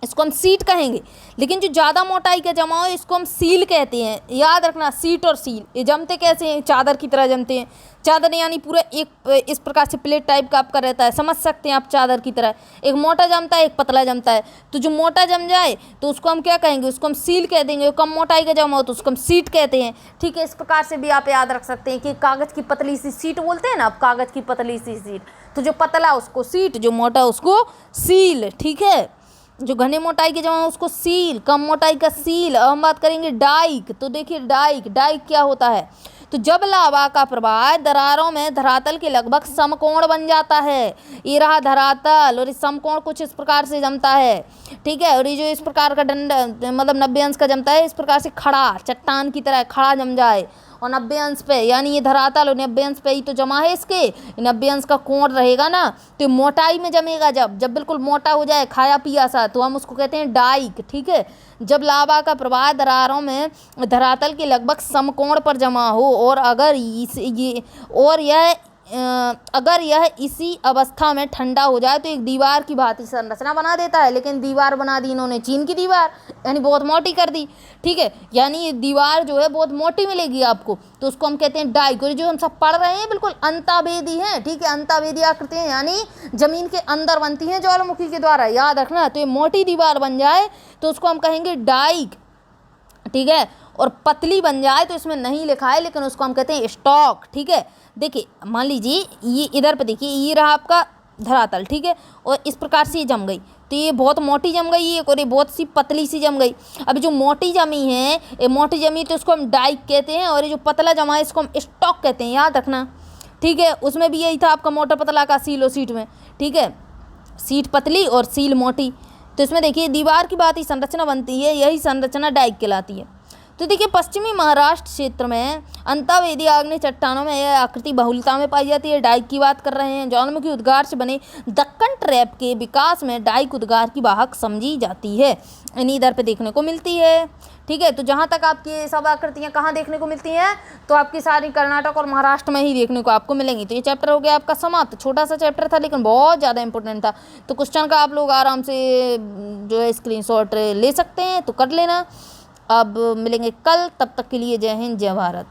इसको हम सीट कहेंगे। लेकिन जो ज़्यादा मोटाई का जमाव है इसको हम सील कहते हैं। याद रखना सीट और सील ये जमते कैसे हैं, चादर की तरह जमते हैं। चादर यानी पूरा एक इस प्रकार से प्लेट टाइप का आपका रहता है, समझ सकते हैं आप, चादर की तरह एक मोटा जमता है एक पतला जमता है। तो जो मोटा जम जाए तो उसको हम क्या कहेंगे, उसको हम सील कह देंगे। कम मोटाई का जमा हो तो उसको हम सीट कहते हैं, ठीक है। इस प्रकार से भी आप याद रख सकते हैं कि कागज़ की पतली सी सीट बोलते हैं ना आप, कागज़ की पतली सी सीट, तो जो पतला उसको सीट, जो मोटा उसको सील, ठीक है। जो घने मोटाई के जमा उसको सील, कम मोटाई का सील। अब हम बात करेंगे डाइक। तो देखिए डाइक क्या होता है, तो जब लावा का प्रवाह दरारों में धरातल के लगभग समकोण बन जाता है, ये रहा धरातल और इस समकोण कुछ इस प्रकार से जमता है, ठीक है। और ये जो इस प्रकार का दंड मतलब 90 अंश का जमता है, इस प्रकार से खड़ा चट्टान की तरह खड़ा जम जाए और 90 अंश पे, यानी ये धरातल और 90 अंश पे ही तो जमा है, इसके 90 अंश का कोण रहेगा ना, तो मोटाई में जमेगा। जब बिल्कुल मोटा हो जाए खाया पिया सा, तो हम उसको कहते हैं डाइक, ठीक है। जब लावा का प्रवाह दरारों में धरातल के लगभग समकोण पर जमा हो और अगर यह इसी अवस्था में ठंडा हो जाए तो एक दीवार की भांति संरचना बना देता है। लेकिन दीवार बना दी इन्होंने चीन की दीवार, यानी बहुत मोटी कर दी, ठीक है। यानी ये दीवार जो है बहुत मोटी मिलेगी आपको, तो उसको हम कहते हैं डाइक। और जो हम सब पढ़ रहे हैं बिल्कुल अंतर्वेदी हैं, ठीक है। अंतर्वेदी आकृतियाँ यानी जमीन के अंदर बनती हैं ज्वालामुखी के द्वारा, याद रखना। तो ये मोटी दीवार बन जाए तो उसको हम कहेंगे डाइक, ठीक है। और पतली बन जाए तो इसमें नहीं लिखा है, लेकिन उसको हम कहते हैं स्टॉक, ठीक है। देखिए मान लीजिए ये इधर पे देखिए, ये रहा आपका धरातल, ठीक है, और इस प्रकार से ये जम गई, तो ये बहुत मोटी जम गई और ये बहुत सी पतली सी जम गई। अब जो मोटी जमी है, ये मोटी जमी तो उसको हम डाइक कहते हैं, और ये जो पतला जमा है इसको हम स्टॉक कहते हैं, याद रखना, ठीक है। उसमें भी यही था आपका मोटा पतला का सील और सीट में, ठीक है, सीट पतली और सील मोटी। तो इसमें देखिए दीवार की बात ही संरचना बनती है, यही संरचना डाइक कहलाती है। तो देखिए पश्चिमी महाराष्ट्र क्षेत्र में अंतर्वेदी आग्नेय चट्टानों में यह आकृति बहुलता में पाई जाती है। डाइक की बात कर रहे हैं। ज्वालामुखी उद्गार से बने दक्कन ट्रैप के विकास में डाइक उद्गार की वाहक समझी जाती है, इन्हीं इधर पे देखने को मिलती है, ठीक है। तो जहाँ तक आपकी सब आकृतियाँ कहाँ देखने को मिलती हैं, तो आपकी सारी कर्नाटक और महाराष्ट्र में ही देखने को आपको मिलेंगी। तो ये चैप्टर हो गया आपका समाप्त। छोटा सा चैप्टर था लेकिन बहुत ज़्यादा इंपॉर्टेंट था। तो क्वेश्चन का आप लोग आराम से जो है स्क्रीनशॉट ले सकते हैं, तो कर लेना। अब मिलेंगे कल, तब तक के लिए जय हिंद जय भारत।